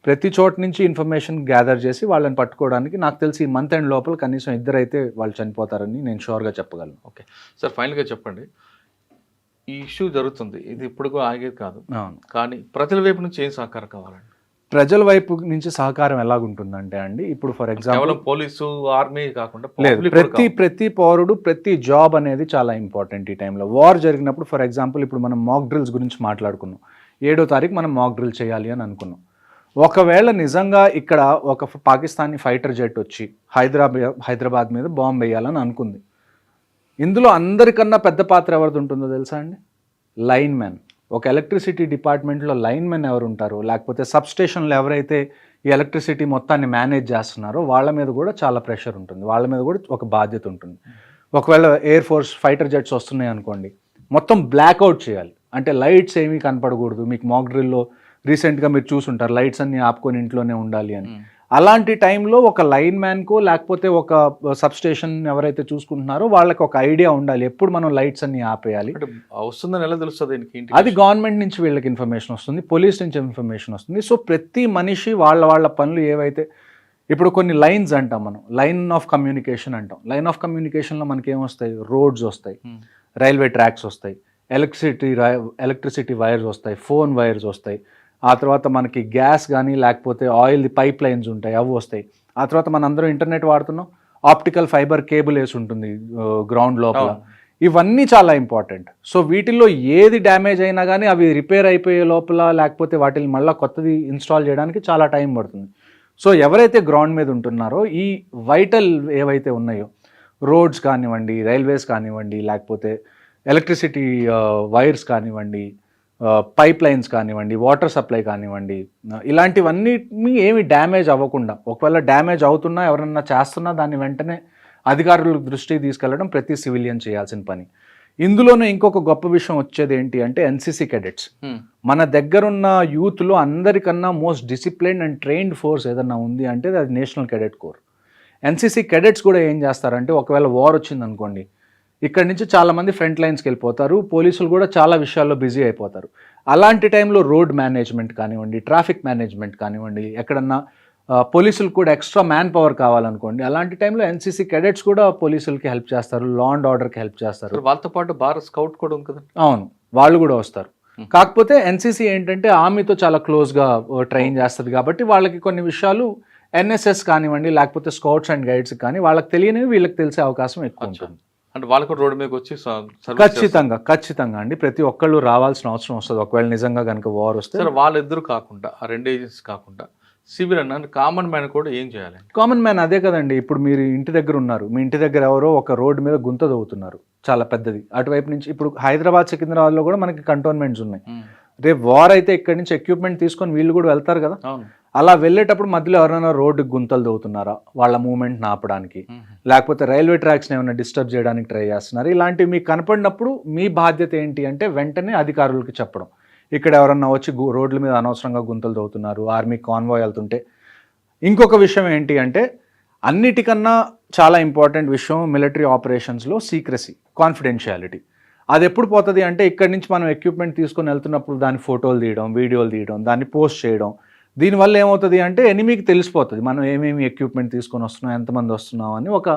ప్రతి చోట నుంచి ఇన్ఫర్మేషన్ గ్యాదర్ చేసి వాళ్ళని పట్టుకోవడానికి నాకు తెలిసి ఈ మంత్ ఎండ్ లోపల కనీసం 2 అయితే వాళ్ళు చనిపోతారని నేను షూర్గా చెప్పగలను. ఓకే సార్, ఫైనల్గా చెప్పండి, ఈ ఇష్యూ జరుగుతుంది, ఇది ఇప్పుడు ఆగేది కాదు, కానీ ప్రజల వైపు నుంచి ఏం సహకారం కావాలండి? ప్రజల వైపు నుంచి సహకారం ఎలాగుంటుందంటే అండి, ఇప్పుడు ఫర్ ఎగ్జాంపుల్ పోలీసు, ఆర్మీ కాకుండా లేదు, ప్రతి పౌరుడు, ప్రతి జాబ్ అనేది చాలా ఇంపార్టెంట్ ఈ టైంలో. వార్ జరిగినప్పుడు ఫర్ ఎగ్జాంపుల్ ఇప్పుడు మనం మాక్ డ్రిల్స్ గురించి మాట్లాడుకున్నాం. 7వ తారీఖు మనం మాక్ డ్రిల్ చేయాలి అని అనుకున్నాం. ఒకవేళ నిజంగా ఇక్కడ ఒక పాకిస్తానీ ఫైటర్ జెట్ వచ్చి హైదరాబాద్ మీద బాంబు వేయాలని అనుకుంది, ఇందులో అందరికన్నా పెద్ద పాత్ర ఎవరిది ఉంటుందో తెలుసా అండి? Line man. ఒక ఎలక్ట్రిసిటీ డిపార్ట్మెంట్లో లైన్ మెన్ ఎవరు ఉంటారో, లేకపోతే సబ్ స్టేషన్లో ఎవరైతే ఈ ఎలక్ట్రిసిటీ మొత్తాన్ని మేనేజ్ చేస్తున్నారో వాళ్ళ మీద కూడా చాలా ప్రెషర్ ఉంటుంది, వాళ్ళ మీద కూడా ఒక బాధ్యత ఉంటుంది. ఒకవేళ ఎయిర్ ఫోర్స్ ఫైటర్ జెట్స్ వస్తున్నాయి అనుకోండి, మొత్తం బ్లాక్అవుట్ చేయాలి, అంటే లైట్స్ ఏమీ కనపడకూడదు. మీకు మాక్ డ్రిల్లో రీసెంట్గా మీరు చూసుంటారు, లైట్స్ అన్ని ఆపుకొని ఇంట్లోనే ఉండాలి అని. అలాంటి టైంలో ఒక లైన్ మ్యాన్కో లేకపోతే ఒక సబ్ స్టేషన్ ఎవరైతే చూసుకుంటున్నారో వాళ్ళకి ఒక ఐడియా ఉండాలి, ఎప్పుడు మనం లైట్స్ అన్ని ఆపేయాలి. వస్తుందని ఎలా తెలుస్తుంది? అది గవర్నమెంట్ నుంచి వీళ్ళకి ఇన్ఫర్మేషన్ వస్తుంది, పోలీస్ నుంచి ఇన్ఫర్మేషన్ వస్తుంది. సో ప్రతి మనిషి వాళ్ళ పనులు ఏవైతే, ఇప్పుడు కొన్ని లైన్స్ అంటాం మనం, లైన్ ఆఫ్ కమ్యూనికేషన్ అంటాం. లైన్ ఆఫ్ కమ్యూనికేషన్లో మనకి ఏమొస్తాయి? రోడ్స్ వస్తాయి, రైల్వే ట్రాక్స్ వస్తాయి, ఎలక్ట్రిసిటీ వైర్స్ వస్తాయి, ఫోన్ వైర్స్ వస్తాయి, ఆ తర్వాత మనకి గ్యాస్ కానీ లేకపోతే ఆయిల్ పైప్ లైన్స్ ఉంటాయి, అవి వస్తాయి. ఆ తర్వాత మన అందరం ఇంటర్నెట్ వాడుతున్నాం, ఆప్టికల్ ఫైబర్ కేబుల్ వేసి ఉంటుంది గ్రౌండ్ లోపల. ఇవన్నీ చాలా ఇంపార్టెంట్. సో వీటిల్లో ఏది డ్యామేజ్ అయినా కానీ అవి రిపేర్ అయిపోయే లోపల లేకపోతే వాటిని మళ్ళీ కొత్తది ఇన్స్టాల్ చేయడానికి చాలా టైం పడుతుంది. సో ఎవరైతే గ్రౌండ్ మీద ఉంటున్నారో ఈ వైటల్ ఏవైతే ఉన్నాయో, రోడ్స్ కానివ్వండి, రైల్వేస్ కానివ్వండి, లేకపోతే ఎలక్ట్రిసిటీ వైర్స్ కానివ్వండి, పైప్ లైన్స్ కానివ్వండి, వాటర్ సప్లై కానివ్వండి, ఇలాంటివన్నీ ఏమి డ్యామేజ్ అవ్వకుండా, ఒకవేళ డ్యామేజ్ అవుతున్నా ఎవరన్నా చేస్తున్నా దాన్ని వెంటనే అధికారుల దృష్టికి తీసుకెళ్లడం ప్రతి సివిలియన్ చేయాల్సిన పని. ఇందులోనే ఇంకొక గొప్ప విషయం వచ్చేది ఏంటి అంటే NCC cadets. మన దగ్గరున్న యూత్లో అందరికన్నా most disciplined and trained force ఏదన్నా ఉంది అంటే అది national cadet core. NCC cadets కూడా ఏం చేస్తారంటే ఒకవేళ వార్ వచ్చింది అనుకోండి, ఇక్కడ నుంచి చాలామంది ఫ్రంట్ లైన్స్కి వెళ్ళిపోతారు, పోలీసులు కూడా చాలా విషయాల్లో బిజీ అయిపోతారు. అలాంటి టైంలో రోడ్ మేనేజ్మెంట్ కానివ్వండి, ట్రాఫిక్ మేనేజ్మెంట్ కానివ్వండి, ఎక్కడన్నా పోలీసులకు కూడా ఎక్స్ట్రా మ్యాన్ పవర్ కావాలనుకోండి, అలాంటి టైంలో NCC cadets కూడా పోలీసులకి హెల్ప్ చేస్తారు, లా అండ్ ఆర్డర్కి హెల్ప్ చేస్తారు. వాళ్ళతో పాటు భారత్ స్కౌట్ కూడా ఉంది కదా? అవును, వాళ్ళు కూడా వస్తారు. కాకపోతే NCC ఏంటంటే ఆర్మీతో చాలా క్లోజ్గా ట్రైన్ చేస్తుంది కాబట్టి వాళ్ళకి కొన్ని విషయాలు NSS కానివ్వండి లేకపోతే స్కౌట్స్ అండ్ గైడ్స్ కానీ వాళ్ళకి తెలియనివి వీళ్ళకి తెలిసే అవకాశం ఎక్కువ ఉంటుంది. అంటే వాళ్ళు కూడా రోడ్డు మీదకి వచ్చి ఖచ్చితంగా అండి, ప్రతి ఒక్కళ్ళు రావాల్సిన అవసరం వస్తుంది ఒకవేళ నిజంగా కనుక వార్ వస్తే. వాళ్ళిద్దరు కాకుండా, ఆ 2 ఏజెన్సీస్ కాకుండా సివిల్ అన్న కామన్ మ్యాన్ కూడా ఏం చేయాలి? కామన్ మ్యాన్ అదే కదండి, ఇప్పుడు మీరు ఇంటి దగ్గర ఉన్నారు, మీ ఇంటి దగ్గర ఎవరో ఒక రోడ్డు మీద గుంత తవ్వుతున్నారు చాలా పెద్దది, అటువైపు నుంచి ఇప్పుడు హైదరాబాద్ సికింద్రాబాద్లో కూడా మనకి కంటోన్మెంట్స్ ఉన్నాయి. రేపు వార్ అయితే ఇక్కడి నుంచి ఎక్విప్మెంట్ తీసుకొని వీళ్ళు కూడా వెళ్తారు కదా, అలా వెళ్ళేటప్పుడు మధ్యలో ఎవరైనా రోడ్డుకి గుంతలు తవ్వుతున్నారా వాళ్ళ మూవ్మెంట్ ఆపడానికి, లేకపోతే రైల్వే ట్రాక్స్ని ఏమైనా డిస్టర్బ్ చేయడానికి ట్రై చేస్తున్నారు, ఇలాంటివి మీకు కనపడినప్పుడు మీ బాధ్యత ఏంటి అంటే వెంటనే అధికారులకు చెప్పడం, ఇక్కడ ఎవరన్నా వచ్చి రోడ్ల మీద అనవసరంగా గుంతలు తవ్వుతున్నారు, ఆర్మీ కాన్వాయ్ వెళ్తుంటే. ఇంకొక విషయం ఏంటి అంటే అన్నిటికన్నా చాలా ఇంపార్టెంట్ విషయం మిలిటరీ ఆపరేషన్స్లో సీక్రసీ, కాన్ఫిడెన్షియాలిటీ. అది ఎప్పుడు పోతుంది అంటే ఇక్కడి నుంచి మనం ఎక్విప్మెంట్ తీసుకొని వెళ్తున్నప్పుడు దాని ఫోటోలు తీయడం, వీడియోలు తీయడం, దాన్ని పోస్ట్ చేయడం, దీనివల్ల ఏమవుతుంది అంటే ఎనిమికి తెలిసిపోతుంది మనం ఏమేమి ఎక్విప్మెంట్ తీసుకొని వస్తున్నాం, ఎంతమంది వస్తున్నాం అని ఒక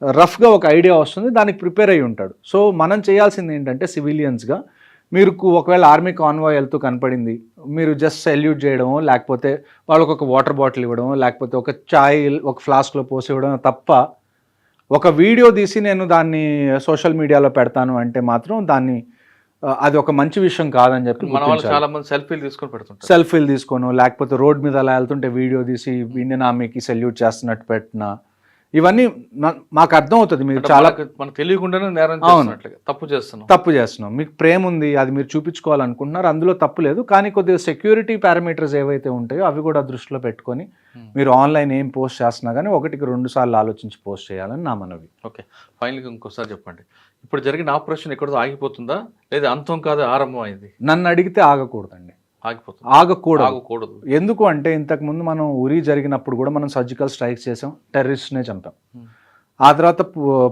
రఫ్గా ఒక ఐడియా వస్తుంది, దానికి ప్రిపేర్ అయ్యి ఉంటాడు. సో మనం చేయాల్సింది ఏంటంటే సివిలియన్స్గా మీరు ఒకవేళ ఆర్మీ కాన్వాయ్ వెళ్తూ కనపడింది, మీరు జస్ట్ సెల్యూట్ చేయడమో, లేకపోతే వాళ్ళకు ఒక వాటర్ బాటిల్ ఇవ్వడమో, లేకపోతే ఒక చాయ్ ఒక ఫ్లాస్క్లో పోసి ఇవ్వడం తప్ప ఒక వీడియో తీసి నేను దాన్ని సోషల్ మీడియాలో పెడతాను అంటే మాత్రం దాన్ని అది ఒక మంచి విషయం కాదని చెప్పి మన వాళ్ళు చాలా మంది సెల్ఫీలు తీసుకొని పెడుతుంటారు. సెల్ఫీలు తీసుకోను, లేకపోతే రోడ్ మీద అలా వెళ్తుంటే వీడియో తీసి ఇండియన్ ఆర్మీకి సెల్యూట్ చేస్తున్నట్టు పెట్టిన, ఇవన్నీ మాకు అర్థం అవుతుంది. మీరు చాలా మనకు తెలియకుండానే నేరం చేస్తున్నట్లుగా తప్పు చేస్తున్నాం. మీకు ప్రేమ ఉంది, అది మీరు చూపించుకోవాలనుకుంటున్నారు, అందులో తప్పు లేదు. కానీ కొద్దిగా సెక్యూరిటీ పారామీటర్స్ ఏవైతే ఉంటాయో అవి కూడా దృష్టిలో పెట్టుకొని మీరు ఆన్లైన్ ఏం పోస్ట్ చేస్తున్నా కానీ 1-2 సార్లు ఆలోచించి పోస్ట్ చేయాలని నా మనవి. ఓకే, ఫైనల్గా ఇంకోసారి చెప్పండి, ఇప్పుడు జరిగిన ఆపరేషన్ ఎక్కడో ఆగిపోతుందా లేదా అంతం కాదు ఆరంభం అయింది? నన్ను అడిగితే ఆగకూడదండి, ఆగకూడదు. ఎందుకు అంటే ఇంతకుముందు మనం ఉరి జరిగినప్పుడు కూడా మనం సర్జికల్ స్ట్రైక్స్ చేసాం, టెర్రరిస్ట్నే చంపాం. ఆ తర్వాత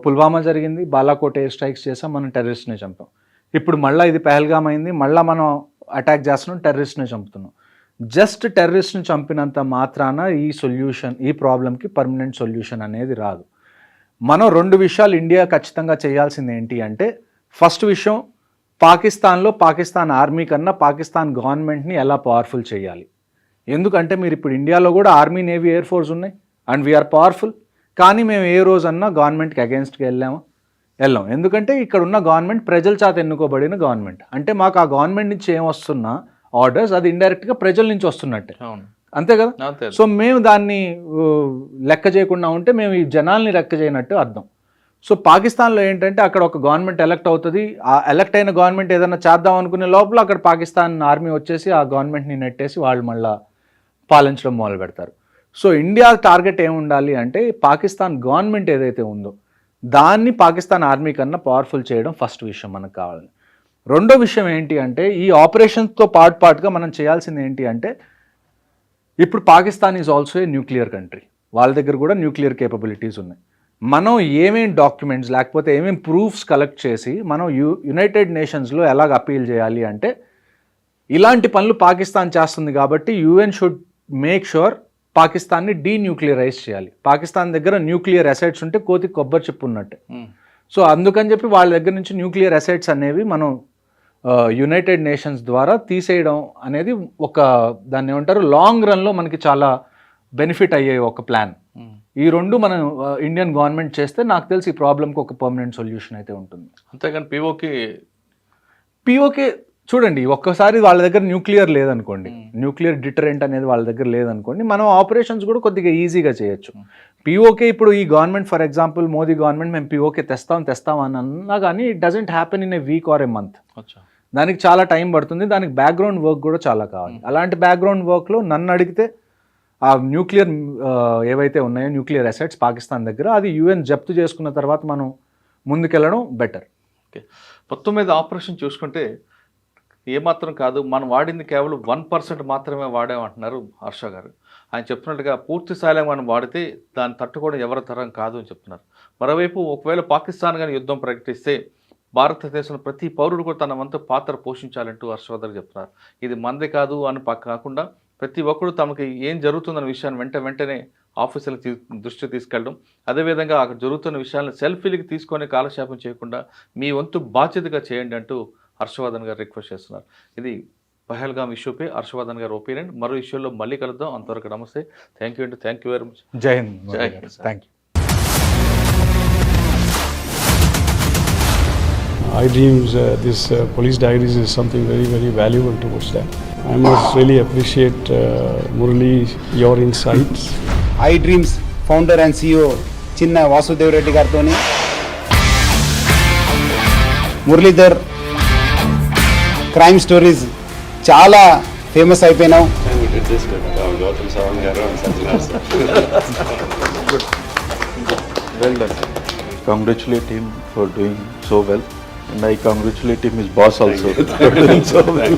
పుల్వామా జరిగింది, బాలాకోట్ ఎయిర్ స్ట్రైక్స్ చేసాం, మనం టెర్రరిస్ట్నే చంపాం. ఇప్పుడు మళ్ళీ ఇది పహల్గామ్ అయింది, మళ్ళీ మనం అటాక్ చేస్తున్నాం, టెర్రరిస్ట్నే చంపుతున్నాం. జస్ట్ టెర్రరిస్ట్ని చంపినంత మాత్రాన ఈ ప్రాబ్లంకి పర్మనెంట్ సొల్యూషన్ అనేది రాదు. మనం 2 విషయాలు ఇండియా ఖచ్చితంగా చేయాల్సింది ఏంటి అంటే, ఫస్ట్ విషయం పాకిస్తాన్లో పాకిస్తాన్ ఆర్మీ కన్నా పాకిస్తాన్ గవర్నమెంట్ని ఎలా పవర్ఫుల్ చేయాలి. ఎందుకంటే మీరు ఇప్పుడు ఇండియాలో కూడా ఆర్మీ, నేవీ, ఎయిర్ ఫోర్స్ ఉన్నాయి అండ్ వీఆర్ పవర్ఫుల్. కానీ మేము ఏ రోజన్నా గవర్నమెంట్కి అగేన్స్ట్కి వెళ్ళాం. ఎందుకంటే ఇక్కడ ఉన్న గవర్నమెంట్ ప్రజల చేత ఎన్నుకోబడిన గవర్నమెంట్. అంటే మాకు ఆ గవర్నమెంట్ నుంచి ఏమొస్తున్నా ఆర్డర్స్ అది ఇండైరెక్ట్గా ప్రజల నుంచి వస్తున్నట్టే, అంతే కదా. సో మేము దాన్ని లెక్క చేయకుండా ఉంటే మేము ఈ జనాల్ని లెక్క చేయనట్టు అర్థం. సో పాకిస్తాన్లో ఏంటంటే అక్కడ ఒక గవర్నమెంట్ ఎలక్ట్ అవుతుంది, ఆ ఎలక్ట్ అయిన గవర్నమెంట్ ఏదైనా చేద్దాం అనుకునే లోపల అక్కడ పాకిస్తాన్ ఆర్మీ వచ్చేసి ఆ గవర్నమెంట్ని నెట్టేసి వాళ్ళు మళ్ళీ పాలించడం మొదలు పెడతారు. సో ఇండియా టార్గెట్ ఏముండాలి అంటే పాకిస్తాన్ గవర్నమెంట్ ఏదైతే ఉందో దాన్ని పాకిస్తాన్ ఆర్మీ కన్నా పవర్ఫుల్ చేయడం ఫస్ట్ విషయం మనకు కావాలి. రెండో విషయం ఏంటి అంటే ఈ ఆపరేషన్స్తో పాటుగా మనం చేయాల్సింది ఏంటి అంటే, ఇప్పుడు Pakistan is also a nuclear country, వాళ్ళ దగ్గర కూడా న్యూక్లియర్ కేపబిలిటీస్ ఉన్నాయి. మనం ఏమేం డాక్యుమెంట్స్ లేకపోతే ఏమేం ప్రూఫ్స్ కలెక్ట్ చేసి మనం యునైటెడ్ నేషన్స్లో ఎలాగ అపీల్ చేయాలి అంటే, ఇలాంటి పనులు పాకిస్తాన్ చేస్తుంది కాబట్టి యుఎన్ షుడ్ మేక్ షూర్ పాకిస్తాన్ని డీన్యూక్లియరైజ్ చేయాలి. పాకిస్తాన్ దగ్గర న్యూక్లియర్ అసెట్స్ ఉంటే కోతి కొబ్బరి చెప్పు ఉన్నట్టే. సో అందుకని చెప్పి వాళ్ళ దగ్గర నుంచి న్యూక్లియర్ అసెట్స్ అనేవి మనం యునైటెడ్ నేషన్స్ ద్వారా తీసేయడం అనేది ఒక దాన్ని ఏమంటారు లాంగ్ రన్లో మనకి చాలా బెనిఫిట్ అయ్యే ఒక ప్లాన్. ఈ 2 మనం ఇండియన్ గవర్నమెంట్ చేస్తే నాకు తెలిసి ఈ ప్రాబ్లంకి ఒక పర్మనెంట్ సొల్యూషన్ అయితే ఉంటుంది. అంతేగాని పిఓకే చూడండి, ఒక్కసారి వాళ్ళ దగ్గర న్యూక్లియర్ లేదనుకోండి, న్యూక్లియర్ డిటరెంట్ అనేది వాళ్ళ దగ్గర లేదనుకోండి, మనం ఆపరేషన్స్ కూడా కొద్దిగా ఈజీగా చేయొచ్చు. పిఓకే ఇప్పుడు ఈ government for example Modi government మేము పిఓకే తెస్తాం అని అన్నా కానీ it doesn't happen in a week or A month. దానికి చాలా టైం పడుతుంది, దానికి బ్యాక్గ్రౌండ్ వర్క్ కూడా చాలా కావాలి. అలాంటి బ్యాక్గ్రౌండ్ వర్క్లో నన్ను అడిగితే ఆ న్యూక్లియర్ ఏవైతే ఉన్నాయో న్యూక్లియర్ అసెట్స్ పాకిస్తాన్ దగ్గర అది యుఎన్ జప్తు చేసుకున్న తర్వాత మనం ముందుకెళ్ళడం బెటర్. ఓకే, మొత్తం మీద ఆపరేషన్ చూసుకుంటే ఏమాత్రం కాదు, మనం వాడింది కేవలం 1% మాత్రమే వాడామంటున్నారు హర్ష గారు. ఆయన చెప్తున్నట్టుగా పూర్తి స్థాయిలో మనం వాడితే దాన్ని తట్టుకోవడం ఎవరి తరం కాదు అని చెప్తున్నారు. మరోవైపు ఒకవేళ పాకిస్తాన్ కానీ యుద్ధం ప్రకటిస్తే భారతదేశంలో ప్రతి పౌరుడు కూడా తన వంతు పాత్ర పోషించాలంటూ హర్షవర్ధన్ చెప్తున్నారు. ఇది మందే కాదు అని కాకుండా ప్రతి ఒక్కరు తమకి ఏం జరుగుతుందన్న విషయాన్ని వెంటనే ఆఫీసులకు దృష్టి తీసుకెళ్ళడం, అదేవిధంగా అక్కడ జరుగుతున్న విషయాలను సెల్ఫీలకి తీసుకొని కాలక్షేపం చేయకుండా మీ వంతు బాధ్యతగా చేయండి అంటూ హర్షవర్ధన్ గారు రిక్వెస్ట్ చేస్తున్నారు. ఇది పహల్గామ్ ఇష్యూపై హర్షవర్ధన్ గారు ఒపీనియన్. మరో ఇష్యూలో మళ్ళీ కలుద్దాం. అంతవరకు నమస్తే. థ్యాంక్ యూ అండి. Thank you very much. జై Hind. Thank you. I dreams, this police diaries is something very, very valuable towards that. I must really appreciate Murali, your insights. I dreams founder and CEO చిన్న వాసుదేవ్ రెడ్డి గారితో Muralidhar crime stories చాలా famous అయిపోయినావు. Well done. Congratulate him for doing so well. And I congratulate him, his boss also. For doing so well.